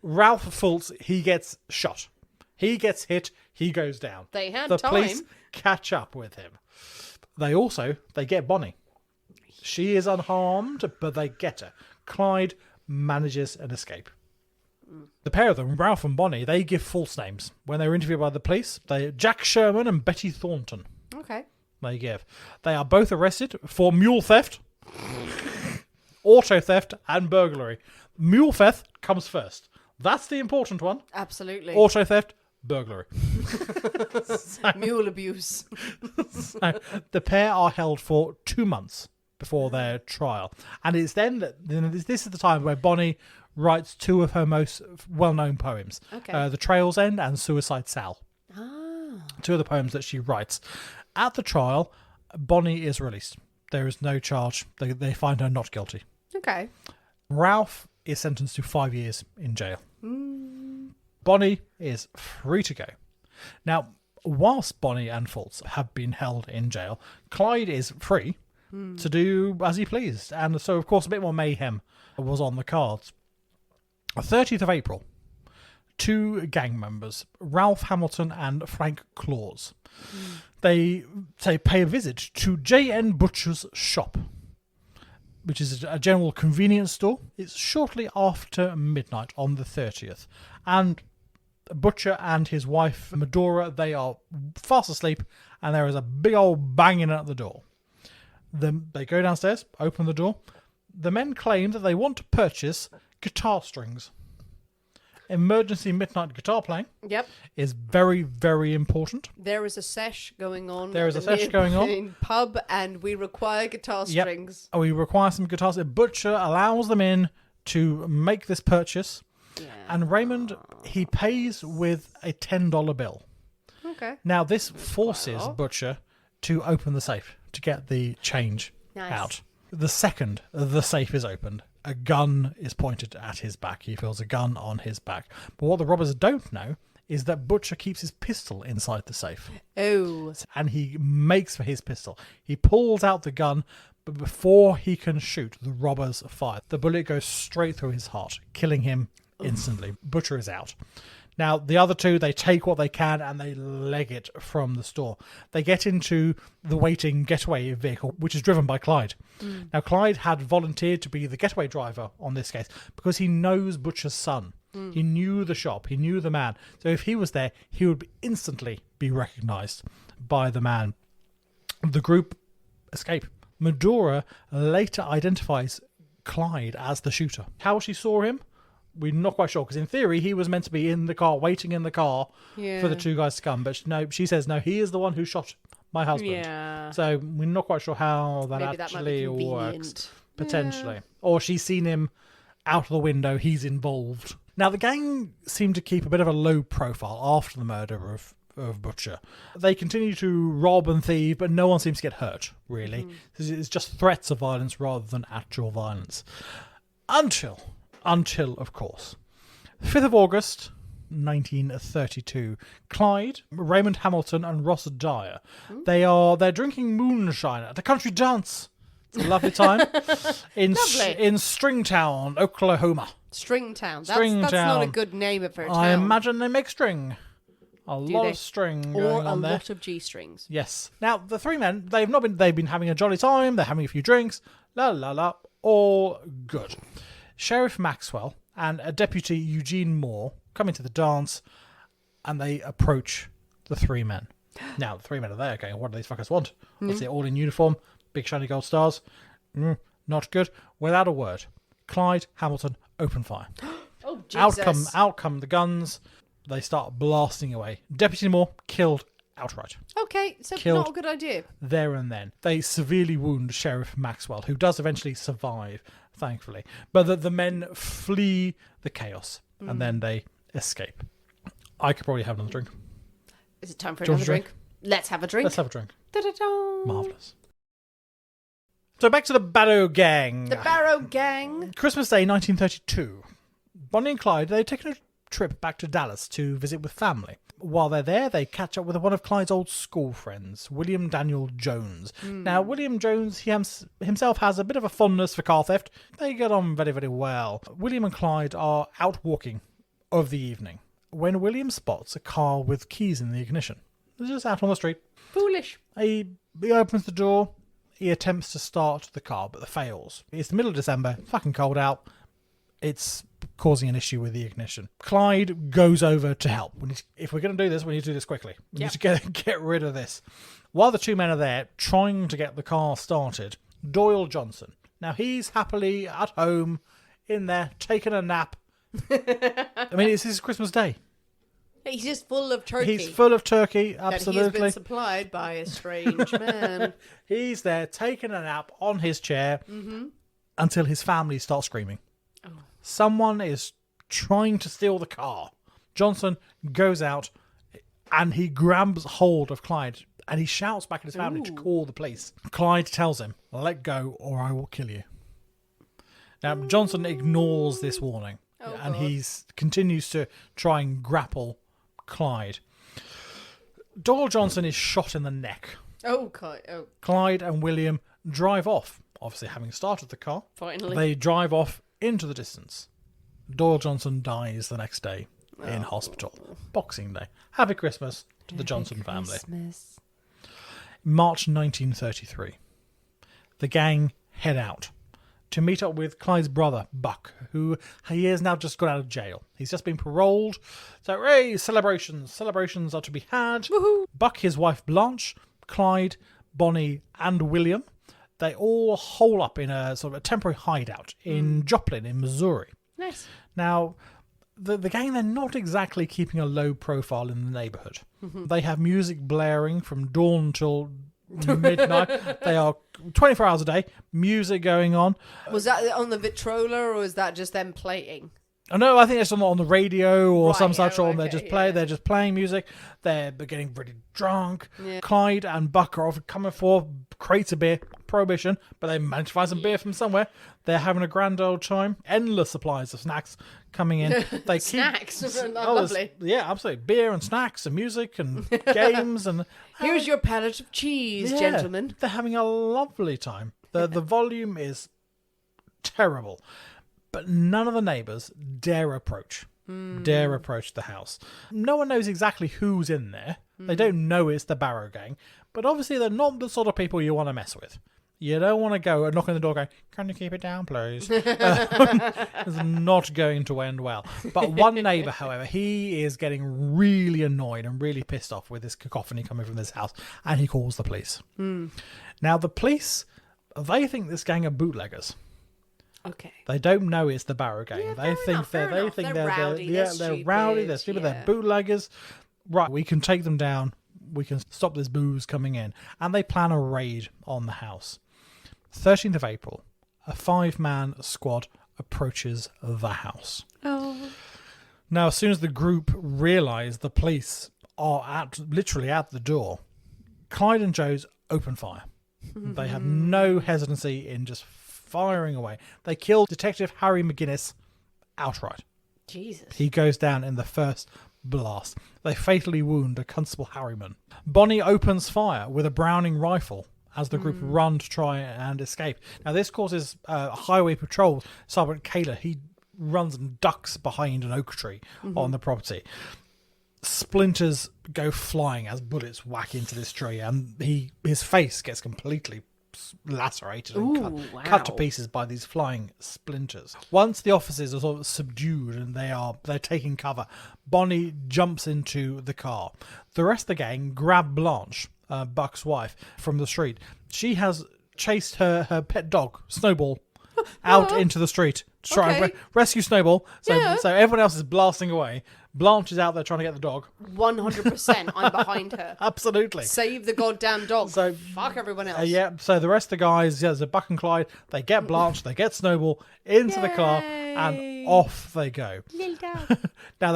Ralph Fultz, he gets shot. He gets hit. He goes down. They had the time. police catch up with him. They get Bonnie. She is unharmed, but they get her. Clyde manages an escape. The pair of them, Ralph and Bonnie, they give false names. When they were interviewed by the police, Jack Sherman and Betty Thornton. Okay. They give. They are both arrested for mule theft, auto theft, and burglary. Mule theft comes first. That's the important one. Absolutely. Auto theft, burglary. Mule abuse. So the pair are held for 2 months before their trial. And it's then that this is the time where Bonnie writes two of her most well-known poems. Okay. The Trail's End and Suicide Sal. Ah. Two of the poems that she writes. At the trial, Bonnie is released. There is no charge. They find her not guilty. Okay. Ralph is sentenced to 5 years in jail. Bonnie is free to go. Now, whilst Bonnie and Fultz have been held in jail, Clyde is free to do as he pleased. And so, of course, a bit more mayhem was on the cards. 30th of April, two gang members, Ralph Hamilton and Frank Claus, they pay a visit to J.N. Butcher's shop, which is a general convenience store. It's shortly after midnight on the 30th. And Butcher and his wife, Medora, they are fast asleep, and there is a big old banging at the door. They go downstairs, open the door. The men claim that they want to purchase guitar strings. Emergency midnight guitar playing is very, very important. There is a sesh going on. There is a sesh going on. In pub, and we require guitar strings. We require some guitars. Butcher allows them in to make this purchase. Yeah. And Raymond, he pays with a $10 bill. Okay. Now, this forces Butcher to open the safe to get the change out. The second the safe is opened, a gun is pointed at his back. He feels a gun on his back. But what the robbers don't know is that Butcher keeps his pistol inside the safe. Oh. And he makes for his pistol. He pulls out the gun, but before he can shoot, the robbers fire. The bullet goes straight through his heart, killing him instantly. Butcher is out. Now, the other two, they take what they can and they leg it from the store. They get into the waiting getaway vehicle, which is driven by Clyde. Now, Clyde had volunteered to be the getaway driver on this case because he knows Butcher's son. He knew the shop. He knew the man. So if he was there, he would instantly be recognised by the man. The group escape. Medora later identifies Clyde as the shooter. How she saw him, we're not quite sure, because in theory he was meant to be in the car, waiting in the car for the two guys to come. But no, she says no, he is the one who shot my husband. Yeah. So we're not quite sure how that Maybe actually that might be works. Potentially. Or she's seen him out of the window, he's involved. Now, the gang seem to keep a bit of a low profile after the murder of Butcher. They continue to rob and thieve, but no one seems to get hurt, really. It's just threats of violence rather than actual violence. Until, of course, 5th of August, 1932, Clyde, Raymond Hamilton and Ross Dyer, they're drinking moonshine at a country dance. It's a lovely time in Stringtown, Oklahoma. Stringtown. Stringtown. That's not a good name for a town. I imagine they make string. A lot of string going on there. Or a lot of G-strings. Yes. Now, the three men, they've been having a jolly time, they're having a few drinks, all good. Sheriff Maxwell and a Deputy Eugene Moore come into the dance and they approach the three men. Now, the three men are there going, what do these fuckers want? They're all in uniform, big shiny gold stars. Not good. Without a word, Clyde, Hamilton, open fire. Oh, Jesus. Out come the guns. They start blasting away. Deputy Moore killed outright. Okay, so Killed not a good idea. there and then. They severely wound Sheriff Maxwell, who does eventually survive, thankfully. But the men flee the chaos, and then they escape. I could probably have another drink. Is it time for Do you want another a drink? Let's have a drink. Let's have a drink. Da-da-da. Marvellous. So back to the Barrow Gang. The Barrow Gang. Christmas Day 1932. Bonnie and Clyde, they've taken a trip back to Dallas to visit with family. While they're there, they catch up with one of Clyde's old school friends, William Daniel Jones. Now, William Jones himself has a bit of a fondness for car theft. They get on very, very well. William and Clyde are out walking of the evening when William spots a car with keys in the ignition. They're just out on the street. Foolish. He opens the door. He attempts to start the car, but it fails. It's the middle of December. Fucking cold out. It's causing an issue with the ignition. Clyde goes over to help. If we're going to do this, we need to do this quickly. We need to get rid of this. While the two men are there trying to get the car started, Doyle Johnson. Now, he's happily at home in there, taking a nap. I mean, it's his Christmas Day. He's just full of turkey. He's full of turkey, absolutely. That he's been supplied by a strange man. He's there taking a nap on his chair until his family starts screaming. Oh. Someone is trying to steal the car. Johnson goes out and he grabs hold of Clyde and he shouts back at his family to call the police. Clyde tells him, "Let go or I will kill you." Now, Johnson ignores this warning and he continues to try and grapple Clyde. Doyle Johnson is shot in the neck. Oh, God. Oh. Clyde and William drive off, obviously having started the car. Finally. They drive off into the distance. Doyle Johnson dies the next day in hospital. Boxing Day. Happy Christmas to the Johnson family. March 1933. The gang head out to meet up with Clyde's brother, Buck, who he has now just got out of jail. He's just been paroled. So, hey, celebrations. Celebrations are to be had. Woohoo. Buck, his wife Blanche, Clyde, Bonnie, and William, they all hole up in a sort of a temporary hideout in Joplin, in Missouri. Nice. Now, the gang, they're not exactly keeping a low profile in the neighbourhood. They have music blaring from dawn till midnight. They are 24 hours a day, music going on. Was that on the Vitrola or was that just them playing? Oh, no, I think it's on the radio or some such. Oh, Or they're just playing music. They're getting pretty drunk. Yeah. Clyde and Buck are often coming for crates of beer, prohibition, but they manage to find some beer from somewhere. They're having a grand old time. Endless supplies of snacks coming in. They Snacks, lovely. Yeah, absolutely. Beer and snacks and music and games and. Here's your pallet of cheese, Yeah, gentlemen. They're having a lovely time. The volume is terrible. But none of the neighbours dare approach the house. No one knows exactly who's in there. They don't know it's the Barrow Gang. But obviously they're not the sort of people you want to mess with. You don't want to go and knock on the door going, "Can you keep it down, please?" It's not going to end well. But one neighbour, however, he is getting really annoyed and really pissed off with this cacophony coming from this house. And he calls the police. Now, the police, they think this gang are bootleggers. Okay. They don't know it's the Barrow Gang. Yeah, They think they're rowdy. they're rowdy. They're stupid. They're bootleggers. Right, we can take them down. We can stop this booze coming in, and they plan a raid on the house. 13th of April, a 5-man squad approaches the house. Oh. Now, as soon as the group realise the police are literally at the door, Clyde and Joe's open fire. They have no hesitancy in just firing away. They kill Detective Harry McGinnis outright. Jesus. He goes down in the first blast. They fatally wound a Constable Harriman. Bonnie opens fire with a Browning rifle as the group run to try and escape. Now, this causes highway patrol Sergeant Kaler. He runs and ducks behind an oak tree on the property. Splinters go flying as bullets whack into this tree, and his face gets completely lacerated and cut to pieces by these flying splinters. Once the officers are sort of subdued and they're taking cover, Bonnie jumps into the car. The rest of the gang grab Blanche, Buck's wife, from the street. She has chased her pet dog, Snowball, out into the street to try and rescue Snowball. So everyone else is blasting away. Blanche is out there trying to get the dog. 100%. I'm behind her. Absolutely. Save the goddamn dog. So fuck everyone else. So the rest of the guys, so Buck and Clyde, they get Blanche, they get Snowball into the car, and off they go. Little dog. Now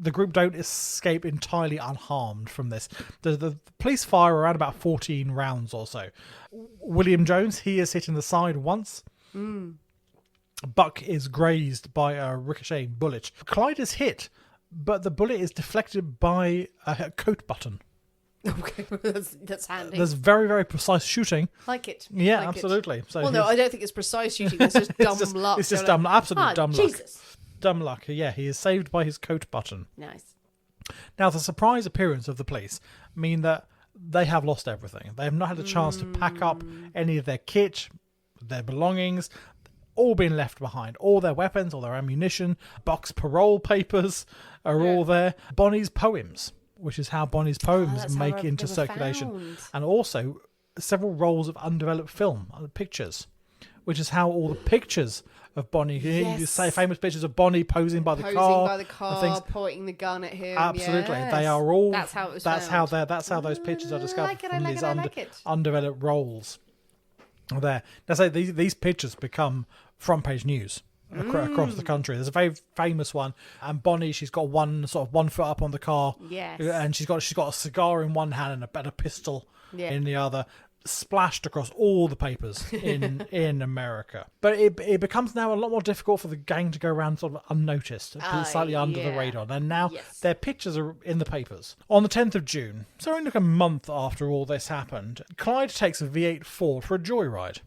the group don't escape entirely unharmed from this. The police fire around about 14 rounds or so. William Jones, he is hit in the side once. Buck is grazed by a ricocheting bullet. Clyde is hit, but the bullet is deflected by a coat button. Okay, that's handy. There's very, very precise shooting. Like it. Yeah, like absolutely. So no, I don't think it's precise shooting. It's just dumb luck. It's just dumb, absolute dumb luck. Jesus. Dumb luck. Yeah, he is saved by his coat button. Nice. Now, the surprise appearance of the police mean that they have lost everything. They have not had a chance to pack up any of their kit, their belongings. All been left behind. All their weapons, all their ammunition, Buck's parole papers are all there. Bonnie's poems, which is how Bonnie's poems make into circulation. And also several rolls of undeveloped film, pictures, which is how all the pictures of Bonnie, you say famous pictures of Bonnie posing by the car, pointing the gun at him. Absolutely, yes. they are all. That's how it was. That's how those pictures are discovered from these undeveloped rolls. There, now say these pictures become front page news across the country. There's a very famous one, and Bonnie, she's got one foot up on the car, and she's got a cigar in one hand and a pistol in the other, splashed across all the papers in America. But it becomes now a lot more difficult for the gang to go around sort of unnoticed, slightly under the radar. And now their pictures are in the papers. On the 10th of June, so only like a month after all this happened, Clyde takes a V8 Ford for a joyride.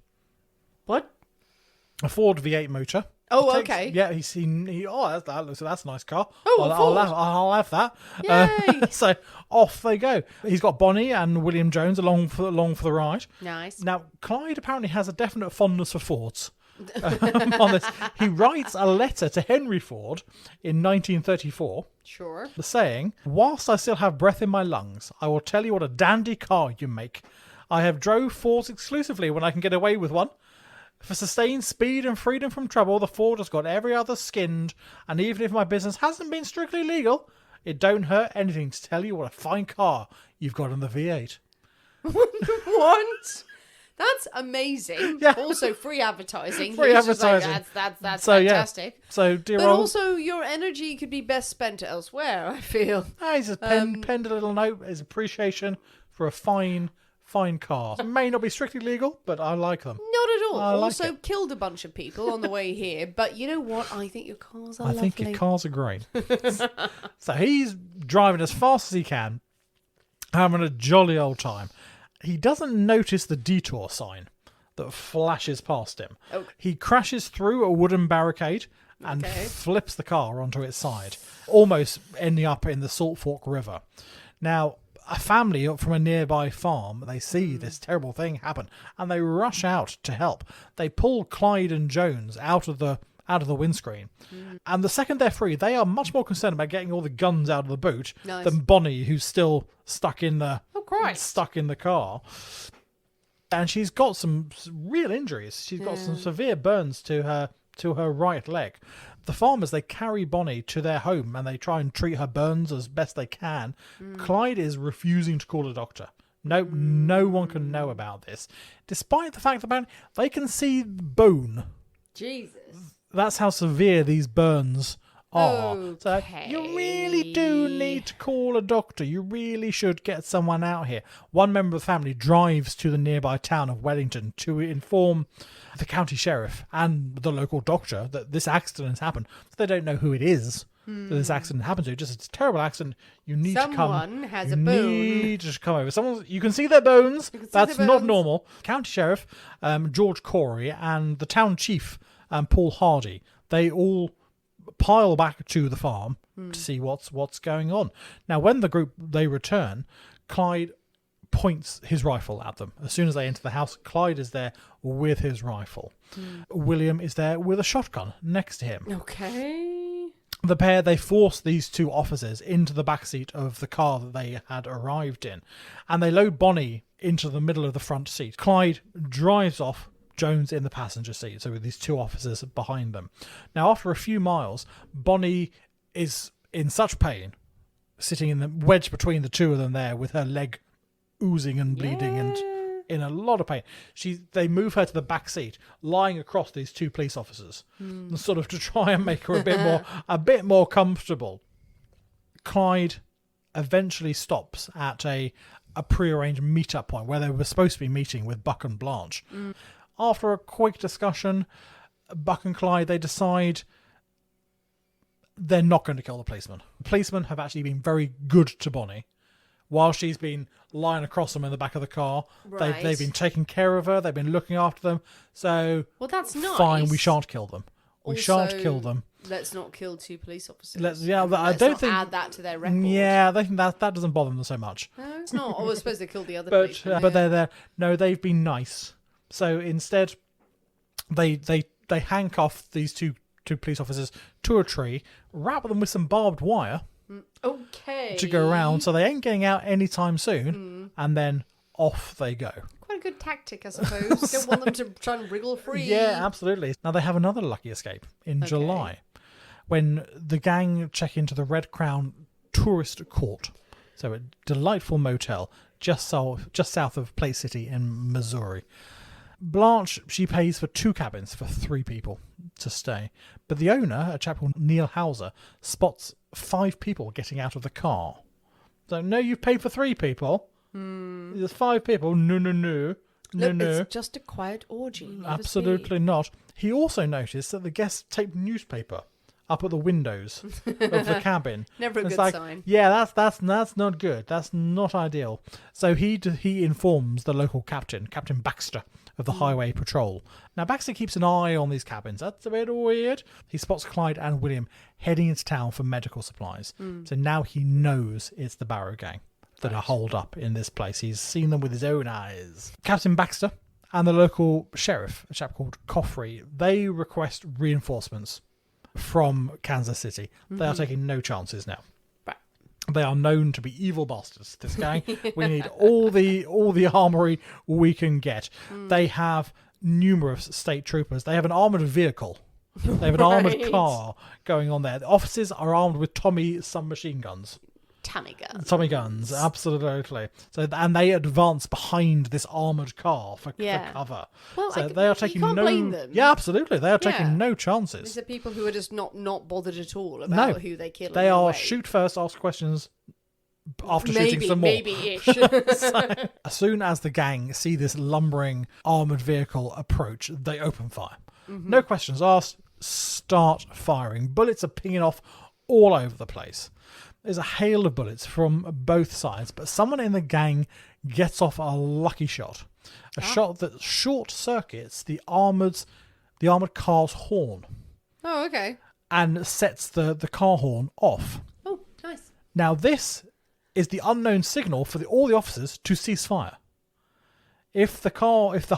What? A Ford V8 motor. Okay. Yeah, that's a nice car. Oh, I'll have that. Yay! So off they go. He's got Bonnie and William Jones along for the ride. Nice. Now, Clyde apparently has a definite fondness for Fords. On this, he writes a letter to Henry Ford in 1934. Sure. Saying, "Whilst I still have breath in my lungs, I will tell you what a dandy car you make. I have drove Fords exclusively when I can get away with one. For sustained speed and freedom from trouble, the Ford has got every other skinned, and even if my business hasn't been strictly legal, it don't hurt anything to tell you what a fine car you've got in the V8. What? That's amazing. Yeah. Also, free advertising. Free advertising. Like, that's fantastic. Yeah. So, dear but also, your energy could be best spent elsewhere, I feel. He's just penned a little note, his appreciation for a fine car. It may not be strictly legal, but I like them. Not at all. I also like killed a bunch of people on the way here, but you know what? I think your cars are lovely. I think your cars are great. So he's driving as fast as he can, having a jolly old time. He doesn't notice the detour sign that flashes past him. Okay. He crashes through a wooden barricade and flips the car onto its side, almost ending up in the Salt Fork River. Now, a family from a nearby farm, they see this terrible thing happen, and they rush out to help. They pull Clyde and Jones out of the windscreen, and the second they're free, they are much more concerned about getting all the guns out of the boot than Bonnie, who's still stuck in the car. And she's got some real injuries. She's got some severe burns to her right leg. The farmers, they carry Bonnie to their home and they try and treat her burns as best they can. Clyde is refusing to call a doctor. No one can know about this, despite the fact that they can see bone. Jesus. That's how severe these burns are. Okay. So you really do need to call a doctor. You really should get someone out here. One member of the family drives to the nearby town of Wellington to inform the county sheriff and the local doctor that this accident has happened. They don't know who it is that this accident happened to. Just, it's a terrible accident. You need to come. Someone has a bone. You need to come over. You can see their bones. That's not normal. County sheriff George Corey and the town chief Paul Hardy, they all pile back to the farm to see what's going on. Now, when the group they return, Clyde points his rifle at them. As soon as they enter the house, Clyde is there with his rifle. William is there with a shotgun next to him. Okay. The pair, they force these two officers into the backseat of the car that they had arrived in, and they load Bonnie into the middle of the front seat. Clyde drives off Jones in the passenger seat, so with these two officers behind them. Now, after a few miles, Bonnie is in such pain, sitting in the wedge between the two of them there with her leg oozing and bleeding and in a lot of pain. They move her to the back seat, lying across these two police officers, sort of to try and make her a bit more comfortable. Clyde eventually stops at a prearranged meet-up point where they were supposed to be meeting with Buck and Blanche. After a quick discussion, Buck and Clyde, they decide they're not going to kill the policeman. The policemen have actually been very good to Bonnie. While she's been lying across them in the back of the car, they've been taking care of her. They've been looking after them. So, well, that's nice. Fine, we shan't kill them. We shan't kill them. Let's not kill two police officers. I don't think add that to their record. Yeah, I think that doesn't bother them so much. No, it's not. I suppose they killed the other policemen. But they're there. No, they've been nice. So instead, they handcuff these two police officers to a tree, wrap them with some barbed wire. Okay. To go around, so they ain't getting out anytime soon, and then off they go. Quite a good tactic, I suppose. Don't want them to try and wriggle free. Yeah, absolutely. Now they have another lucky escape in July, when the gang check into the Red Crown Tourist Court, so a delightful motel just south of Play City in Missouri. Blanche, she pays for 2 cabins for 3 people to stay, but the owner, a chap called Neil Hauser, spots 5 people getting out of the car. So, no, you've paid for 3 people. There's 5 people. No. It's just a quiet orgy. Absolutely not. He also noticed that the guests taped newspaper up at the windows of the cabin. Never a good sign. Yeah, that's not good. That's not ideal. So he informs the local captain, Captain Baxter, of the Highway Patrol. Now, Baxter keeps an eye on these cabins. That's a bit weird. He spots Clyde and William heading into town for medical supplies. So now he knows it's the Barrow gang that are holed up in this place. He's seen them with his own eyes. Captain Baxter and the local sheriff, a chap called Coffrey, they request reinforcements from Kansas City. They are taking no chances now. They are known to be evil bastards, this gang. We need all the armory we can get. They have numerous state troopers. They have an armoured vehicle. They have an armoured car going on there. The officers are armed with Tommy submachine guns. Tommy guns, absolutely. So, and they advance behind this armoured car for cover. Well, so they are taking you can't blame them. Yeah, absolutely. They are taking no chances. These are people who are just not bothered at all about who they kill. They are shoot first, ask questions after shooting some more. Maybe-ish. So, as soon as the gang see this lumbering armoured vehicle approach, they open fire. No questions asked. Start firing. Bullets are pinging off all over the place. There's a hail of bullets from both sides, but someone in the gang gets off a lucky shot. A shot that short circuits the armoured car's horn. Oh, okay. And sets the car horn off. Oh, nice. Now this is the unknown signal for all the officers to cease fire. If the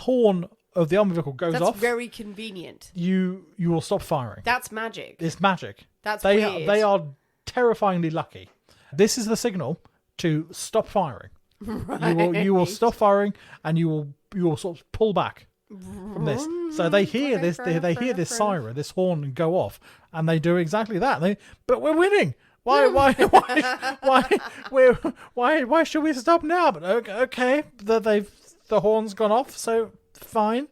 horn of the armoured vehicle goes off, that's very convenient. You will stop firing. That's magic. It's magic. That's weird. They are terrifyingly lucky. This is the signal to stop firing. Right. You will stop firing, and you will sort of pull back from this. So they hear this. They hear this siren, this horn, go off, and they do exactly that. But we're winning. Why should we stop now? But okay, the horn's gone off, so fine.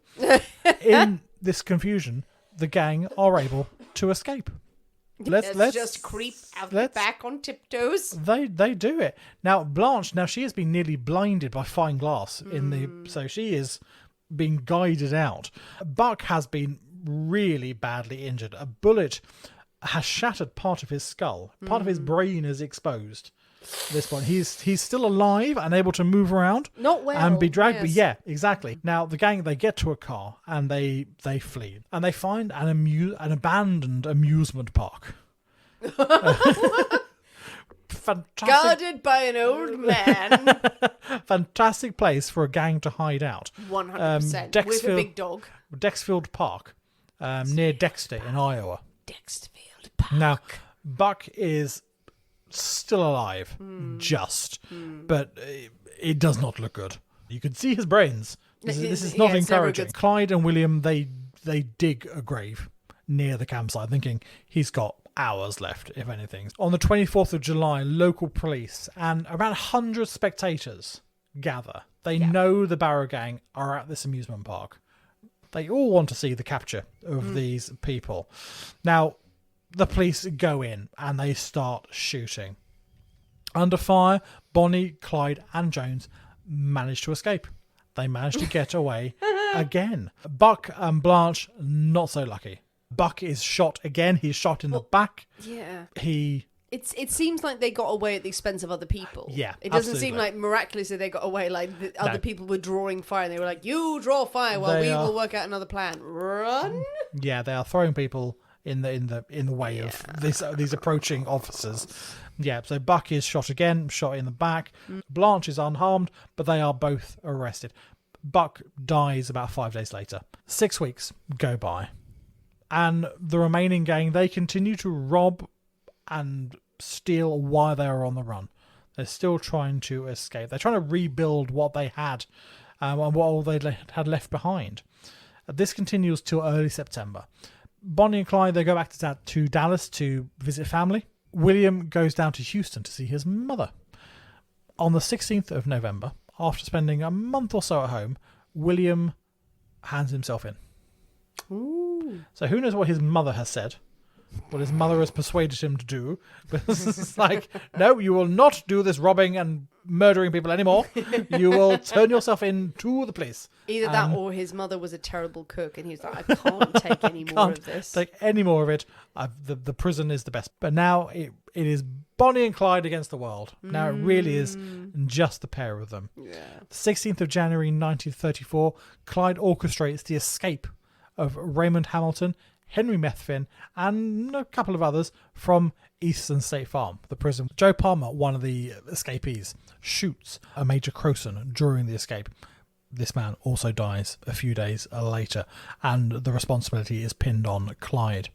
In this confusion, the gang are able to escape. Let's just creep out the back on tiptoes. They do it. Now Blanche, she has been nearly blinded by fine glass so she is being guided out. Buck has been really badly injured. A bullet has shattered part of his skull. Part of his brain is exposed. At this point, he's still alive and able to move around, not well, and be dragged. Yes. But yeah, exactly. Now the gang, they get to a car and they flee, and they find an abandoned amusement park. Fantastic. Guarded by an old man. Fantastic place for a gang to hide out. 100%. With a big dog. Dexfield Park, near Dexter in Iowa. Dexfield Park. Now, Buck is still alive, but it does not look good. You can see his brains This is not it's never encouraging. good. Clyde and William, they dig a grave near the campsite, thinking he's got hours left, if anything. On the 24th of July, local police and around 100 spectators gather. They know the Barrow gang are at this amusement park. They all want to see the capture of these people. Now, the police go in and they start shooting. Under fire, Bonnie, Clyde and Jones manage to escape. They manage to get away again. Buck and Blanche, not so lucky. Buck is shot again. He's shot in the back. Yeah. It seems like they got away at the expense of other people. Yeah, It doesn't absolutely. seem like miraculously they got away. Like other people were drawing fire and they were like, "You draw fire while we will work out another plan." Run. Yeah, they are throwing people in the way of these approaching officers. Yeah, so Buck is shot again, shot in the back. Blanche is unharmed, but they are both arrested. Buck dies about 5 days later. 6 weeks go by. And the remaining gang, they continue to rob and steal while they are on the run. They're still trying to escape. They're trying to rebuild what they had and what all they had left behind. This continues till early September. Bonnie and Clyde, they go back to Dallas to visit family. William goes down to Houston to see his mother. On the 16th of November, after spending a month or so at home, William hands himself in. Ooh. So who knows what his mother has said, what his mother has persuaded him to do. But it's like, no, you will not do this robbing and murdering people anymore. You will turn yourself in to the police. Either that or his mother was a terrible cook and he was like, I can't take any more of this. Take any more of it. The prison is the best. But now it is Bonnie and Clyde against the world. Now it really is just the pair of them. Yeah. 16th of January 1934, Clyde orchestrates the escape of Raymond Hamilton, Henry Methvin, and a couple of others from Eastern State Farm, the prison. Joe Palmer, one of the escapees, shoots a Major Crowson during the escape. This man also dies a few days later, and the responsibility is pinned on Clyde.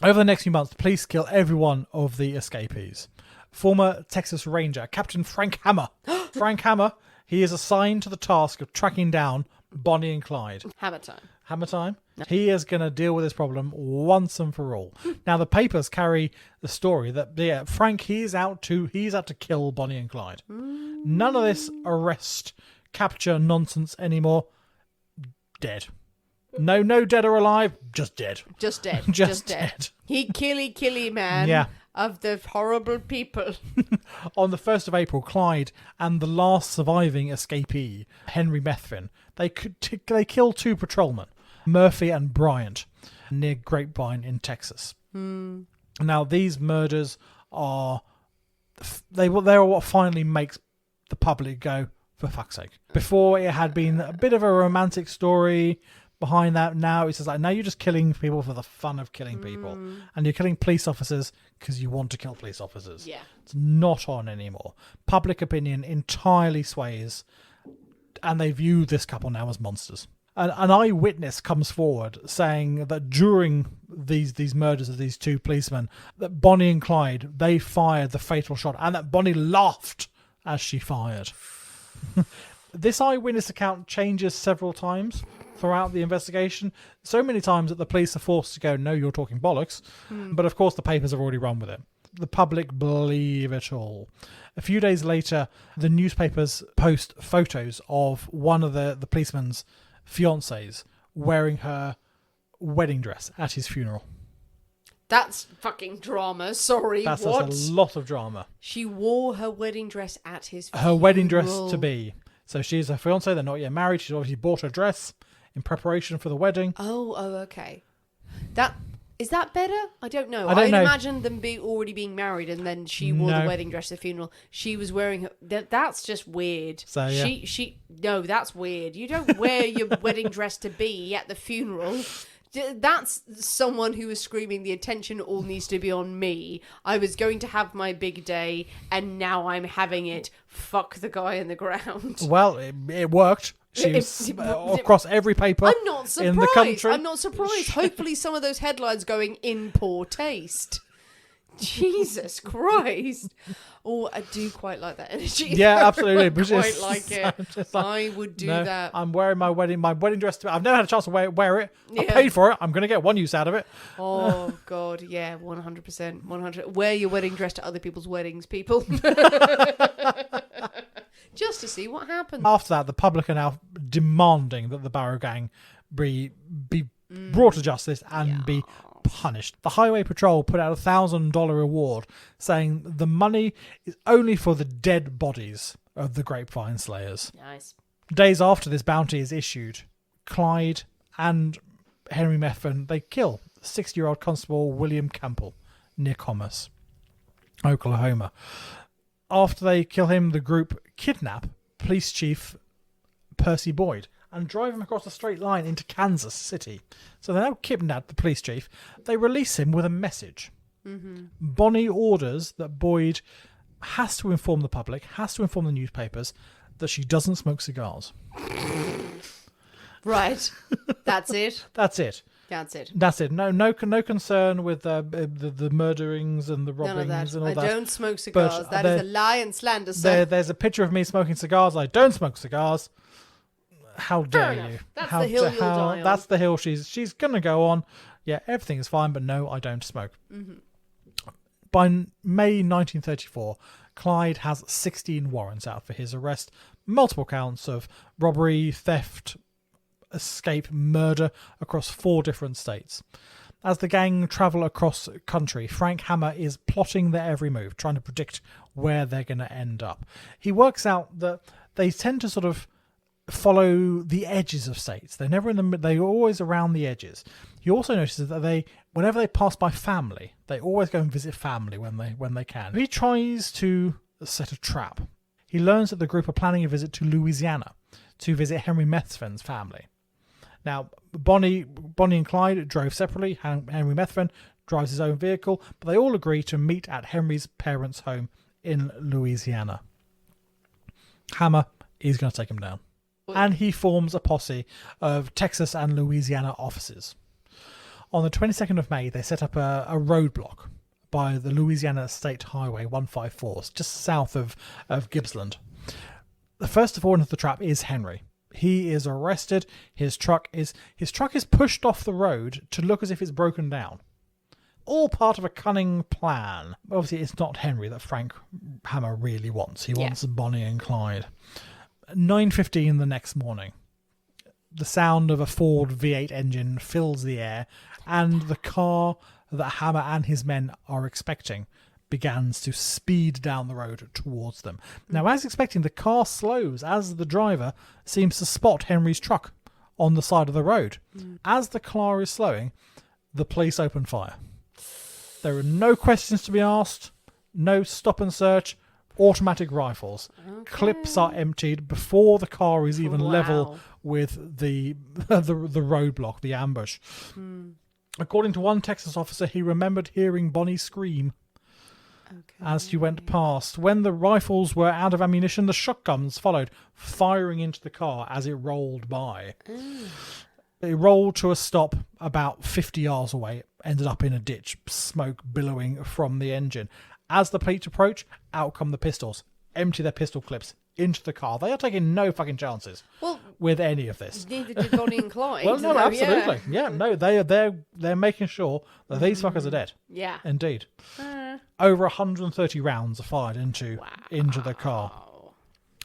Over the next few months, the police kill every one of the escapees. Former Texas Ranger Captain Frank Hammer. Frank Hammer, he is assigned to the task of tracking down Bonnie and Clyde. Hammer time. Hammer time. No. He is going to deal with this problem once and for all. Now the papers carry the story that Frank he's out to kill Bonnie and Clyde. None of this arrest capture nonsense anymore. Dead. No dead or alive, just dead. Just dead. just dead. He killy man of the horrible people. On the 1st of April, Clyde and the last surviving escapee, Henry Methvin, they kill 2 patrolmen, Murphy and Bryant, near Grapevine in Texas. Now, these murders are what finally makes the public go, for fuck's sake. Before, it had been a bit of a romantic story behind that. Now it's just like, now you're just killing people for the fun of killing people. And you're killing police officers because you want to kill police officers. Yeah. It's not on anymore. Public opinion entirely sways, and they view this couple now as monsters. An eyewitness comes forward saying that during these murders of these 2 policemen, that Bonnie and Clyde, they fired the fatal shot, and that Bonnie laughed as she fired. This eyewitness account changes several times throughout the investigation. So many times that the police are forced to go, no, you're talking bollocks. But of course the papers have already run with it. The public believe it all. A few days later, the newspapers post photos of one of the policeman's fiancées wearing her wedding dress at his funeral. That's fucking drama. Sorry, That's what? a lot of drama. She wore her wedding dress at his funeral. Her wedding dress to be. So she's her fiancé, they're not yet married. She's obviously bought her dress in preparation for the wedding. Oh, okay. Is that better? I don't know. I don't know. imagine them already being married and then she wore the wedding dress at the funeral. She was wearing her... That's just weird. So, yeah. No, that's weird. You don't wear your wedding dress to be at the funeral. That's someone who was screaming, the attention all needs to be on me. I was going to have my big day and now I'm having it. Fuck the guy in the ground. Well, it worked. She was across every paper I'm not surprised. in the country. I'm not surprised. Hopefully some of those headlines going in poor taste. Jesus Christ. Oh, I do quite like that energy. Yeah, absolutely. I But quite just- like it. just like, I would do no, that. I'm wearing my wedding dress. I've never had a chance to wear it. I Yeah. paid for it. I'm going to get one use out of it. Oh, God. Yeah, 100%. 100. Wear your wedding dress to other people's weddings, people. Just to see what happens. After that, the public are now demanding that the Barrow Gang be brought to justice and be punished. The Highway Patrol put out $1,000 reward, saying the money is only for the dead bodies of the Grapevine Slayers. Nice. Days after this bounty is issued, Clyde and Henry Methven, they kill 60-year-old Constable William Campbell near Commerce, Oklahoma. After they kill him, the group kidnap Police Chief Percy Boyd and drive him across a straight line into Kansas City. So they now kidnap the police chief. They release him with a message. Bonnie orders that Boyd has to inform the public, has to inform the newspapers, that she doesn't smoke cigars. Right. That's it. That's it. That's it. That's it. No concern with the murderings and the None of robbings that. and all I that. don't smoke cigars. That is a lie and slander, sir. There's a picture of me smoking cigars. I don't smoke cigars. How dare enough. you? That's How the hill da- you'll how- die on. That's the hill she's gonna go on. Yeah, everything is fine, but no, I don't smoke. By May 1934, Clyde has 16 warrants out for his arrest, multiple counts of robbery, theft, escape, murder across 4 different states. As the gang travel across country, Frank Hammer is plotting their every move, trying to predict where they're going to end up. He works out that they tend to sort of follow the edges of states. They're never in the they're always around the edges. He also notices that whenever they pass by family, they always go and visit family when they can. He tries to set a trap. He learns that the group are planning a visit to Louisiana to visit Henry Methven's family. Now, Bonnie and Clyde drove separately. Henry Methven drives his own vehicle, but they all agree to meet at Henry's parents' home in Louisiana. Hammer is going to take him down. And he forms a posse of Texas and Louisiana officers. On the 22nd of May, they set up a roadblock by the Louisiana State Highway 154, just south of Gippsland. The first to fall into the trap is Henry. He is arrested. His truck is pushed off the road to look as if it's broken down. All part of a cunning plan. Obviously, it's not Henry that Frank Hammer really wants. He wants Bonnie and Clyde. 9:15 the next morning, the sound of a Ford V8 engine fills the air, and the car that Hammer and his men are expecting begins to speed down the road towards them. Now, as expecting, the car slows as the driver seems to spot Henry's truck on the side of the road. As the car is slowing, the police open fire. There are no questions to be asked, no stop and search, automatic rifles. Clips are emptied before the car is even level with the roadblock, the ambush. According to one Texas officer, he remembered hearing Bonnie scream as she went past. When the rifles were out of ammunition, the shotguns followed, firing into the car as it rolled by. It rolled to a stop about 50 yards away, ended up in a ditch, smoke billowing from the engine. As the police approach, out come the pistols, empty their pistol clips into the car. They are taking no fucking chances with any of this. Neither did Bonnie and Clyde. Well, no, absolutely. Yeah, no, they're making sure that these fuckers are dead. Yeah. Indeed. Over 130 rounds are fired into the car.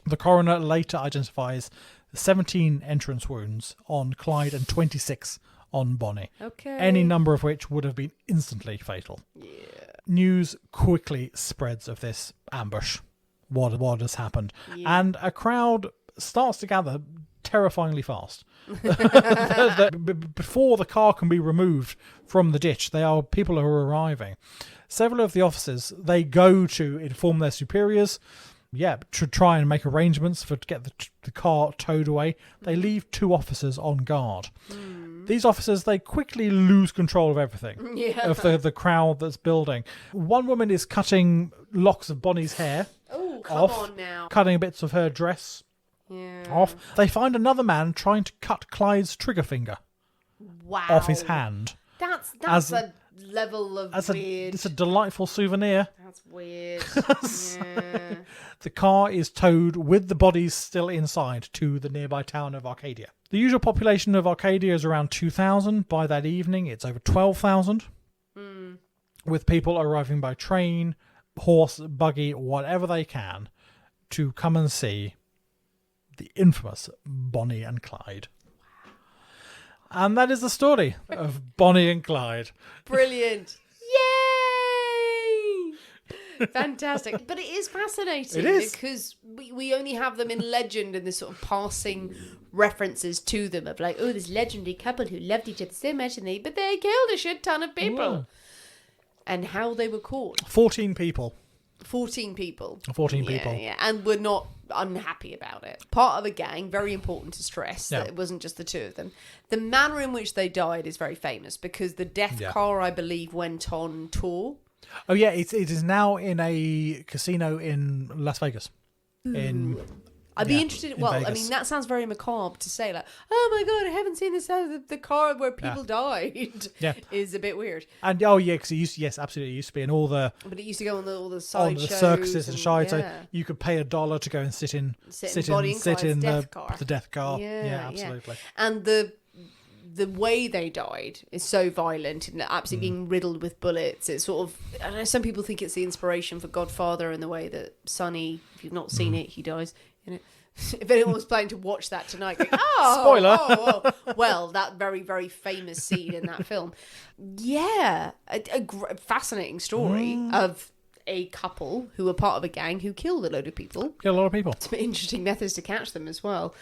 The coroner later identifies 17 entrance wounds on Clyde and 26 on Bonnie. Okay. Any number of which would have been instantly fatal. Yeah. News quickly spreads of this ambush. What has happened. Yeah. And a crowd starts to gather terrifyingly fast. Before the car can be removed from the ditch, people are arriving. Several of the officers, they go to inform their superiors, to try and make arrangements to get the car towed away. They leave 2 officers on guard. These officers, they quickly lose control of everything, of the crowd that's building. One woman is cutting locks of Bonnie's hair off, on now. cutting bits of her dress off. They find another man trying to cut Clyde's trigger finger off his hand. That's level of weird. It's a delightful souvenir. That's weird. Yeah. The car is towed with the bodies still inside to the nearby town of Arcadia. The usual population of Arcadia is around 2,000. By that evening, it's over 12,000. With people arriving by train, horse, buggy, whatever they can, to come and see the infamous Bonnie and Clyde. And that is the story of Bonnie and Clyde. Brilliant. Yay! Fantastic. But it is fascinating. It is. Because we only have them in legend and this sort of passing references to them of like, oh, this legendary couple who loved each other so much but they killed a shit ton of people. Yeah. And how they were caught. 14 people. 14 people. 14 people. Yeah, and we're not unhappy about it. Part of a gang, very important to stress that it wasn't just the two of them. The manner in which they died is very famous because the death car, I believe, went on tour. Oh, yeah, it is now in a casino in Las Vegas. I'd be interested. Well, Vegas. I mean, that sounds very macabre to say, like, oh my God, I haven't seen this. The car where people died is a bit weird. And because it used to, yes, absolutely, it used to be in all the. But it used to go on all the side shows circuses and shows. Yeah. So you could pay $1 to go and sit in the death car. Yeah, absolutely. And the way they died is so violent and absolutely being riddled with bullets. It's sort of, I don't know, some people think it's the inspiration for Godfather and the way that Sonny, if you've not seen it, he dies in it. If anyone was planning to watch that tonight, going, spoiler. Well, that very, very famous scene in that film. Yeah, a fascinating story of a couple who were part of a gang who killed a load of people. Killed a lot of people. Some interesting methods to catch them as well.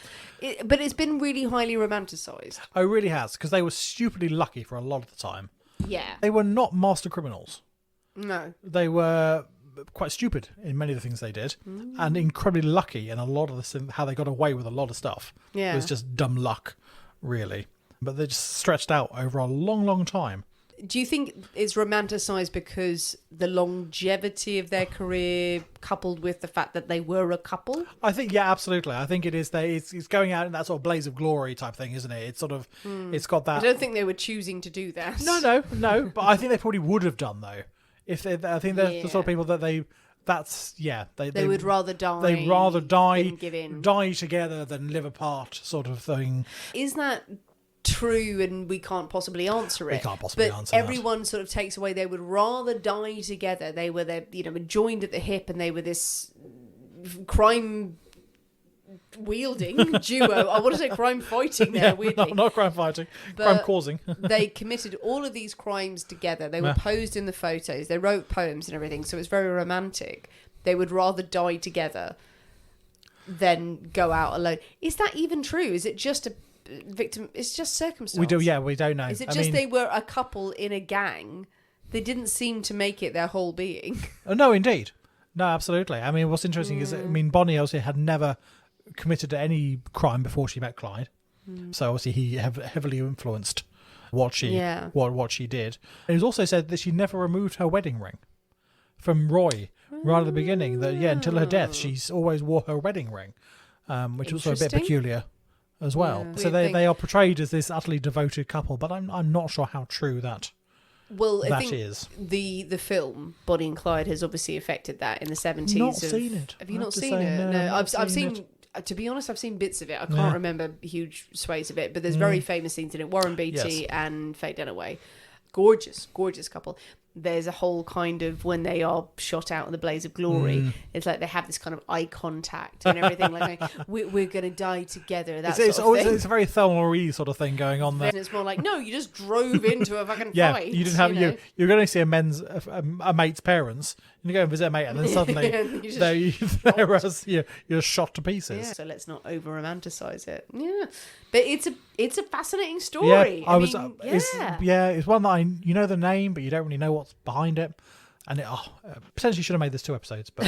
But it's been really highly romanticised. Oh, it really has, because they were stupidly lucky for a lot of the time. Yeah. They were not master criminals. No. They were quite stupid in many of the things they did, and incredibly lucky in a lot of how they got away with a lot of stuff. Yeah. It was just dumb luck, really. But they just stretched out over a long, long time. Do you think it's romanticised because the longevity of their career coupled with the fact that they were a couple? I think, yeah, absolutely. I think it is. It's going out in that sort of blaze of glory type thing, isn't it? It's sort of, it's got that. I don't think they were choosing to do that. No. But I think they probably would have done, though. If I think they're the sort of people that they would rather die. They'd rather die together than live apart, sort of thing. Is that true? And we can't possibly answer it. We can't possibly answer that. But everyone sort of takes away. They would rather die together. They were joined at the hip, and they were this crime wielding duo. I want to say crime fighting there, weirdly. Not crime fighting, but crime causing. They committed all of these crimes together. They were posed in the photos. They wrote poems and everything, so it's very romantic. They would rather die together than go out alone. Is that even true? Is it just a victim? It's just circumstance. We don't know. Is it just they were a couple in a gang? They didn't seem to make it their whole being. Oh, no, indeed. No, absolutely. I mean, what's interesting is, Bonnie obviously had never committed any crime before she met Clyde, so obviously he heavily influenced what she did. And it was also said that she never removed her wedding ring from Roy right at the beginning. That until her death, she's always wore her wedding ring, which was also a bit peculiar as well. Yeah. So they are portrayed as this utterly devoted couple, but I'm not sure how true that. Well, I think is. The film Bonnie and Clyde has obviously affected that in the 70s. Not seen it. Have you not seen it? No, I've seen. To be honest, I've seen bits of it. I can't remember huge swathes of it, but there's very famous scenes in it. Warren Beatty and Faye Dunaway. Gorgeous, gorgeous couple. There's a whole kind of, when they are shot out in the blaze of glory, it's like they have this kind of eye contact and everything. Like, we're going to die together. That it's sort of thing. It's a very Thelma Lee sort of thing going on there. And it's more like, no, you just drove into a fucking fight. You didn't have you're going to see a mate's parents. You go and visit a mate, and then suddenly you're shot to pieces. Yeah, so let's not over romanticize it. Yeah, but it's a fascinating story. It's one that you know the name, but you don't really know what's behind it. And potentially should have made this 2 episodes, but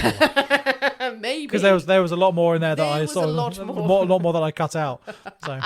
maybe because there was a lot more in there that I saw, a lot more that I cut out. So.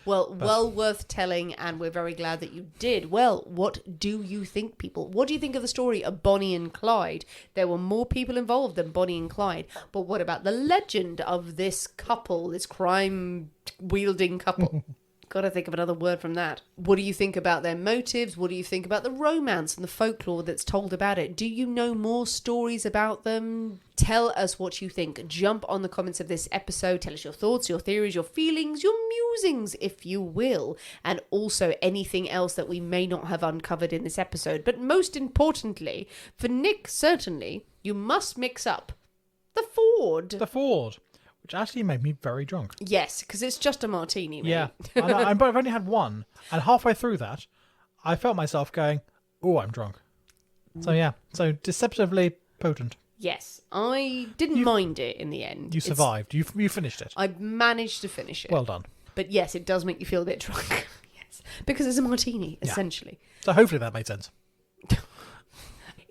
Well worth telling, and we're very glad that you did. Well, what do you think, people? What do you think of the story of Bonnie and Clyde? There were more people involved than Bonnie and Clyde, but what about the legend of this couple, this crime-wielding couple? Got to think of another word from that. What do you think about their motives? What do you think about the romance and the folklore that's told about it? Do you know more stories about them? Tell us what you think. Jump on the comments of this episode. Tell us your thoughts, your theories, your feelings, your musings, if you will. And also anything else that we may not have uncovered in this episode. But most importantly, for Nick, certainly, you must mix up the Ford. The Ford. Which actually made me very drunk. Yes, because it's just a martini, mate. Yeah. I've only had one. And halfway through that, I felt myself going, oh, I'm drunk. So yeah. So deceptively potent. Yes. I didn't mind it in the end. You survived. You finished it. I managed to finish it. Well done. But yes, it does make you feel a bit drunk. Yes. Because it's a martini, essentially. So hopefully that made sense.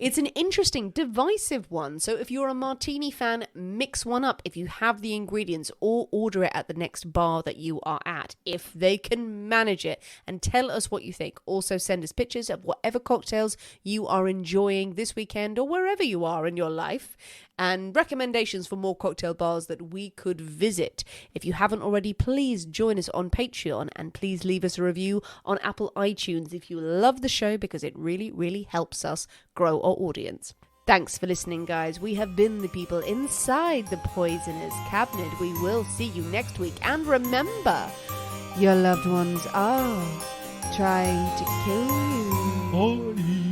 It's an interesting, divisive one. So if you're a martini fan, mix one up if you have the ingredients, or order it at the next bar that you are at, if they can manage it. And tell us what you think. Also send us pictures of whatever cocktails you are enjoying this weekend or wherever you are in your life, and recommendations for more cocktail bars that we could visit. If you haven't already, please join us on Patreon, and please leave us a review on Apple iTunes if you love the show, because it really, really helps us grow our audience. Thanks for listening, guys. We have been the people inside the Poisoner's Cabinet. We will see you next week. And remember, your loved ones are trying to kill you. Bye.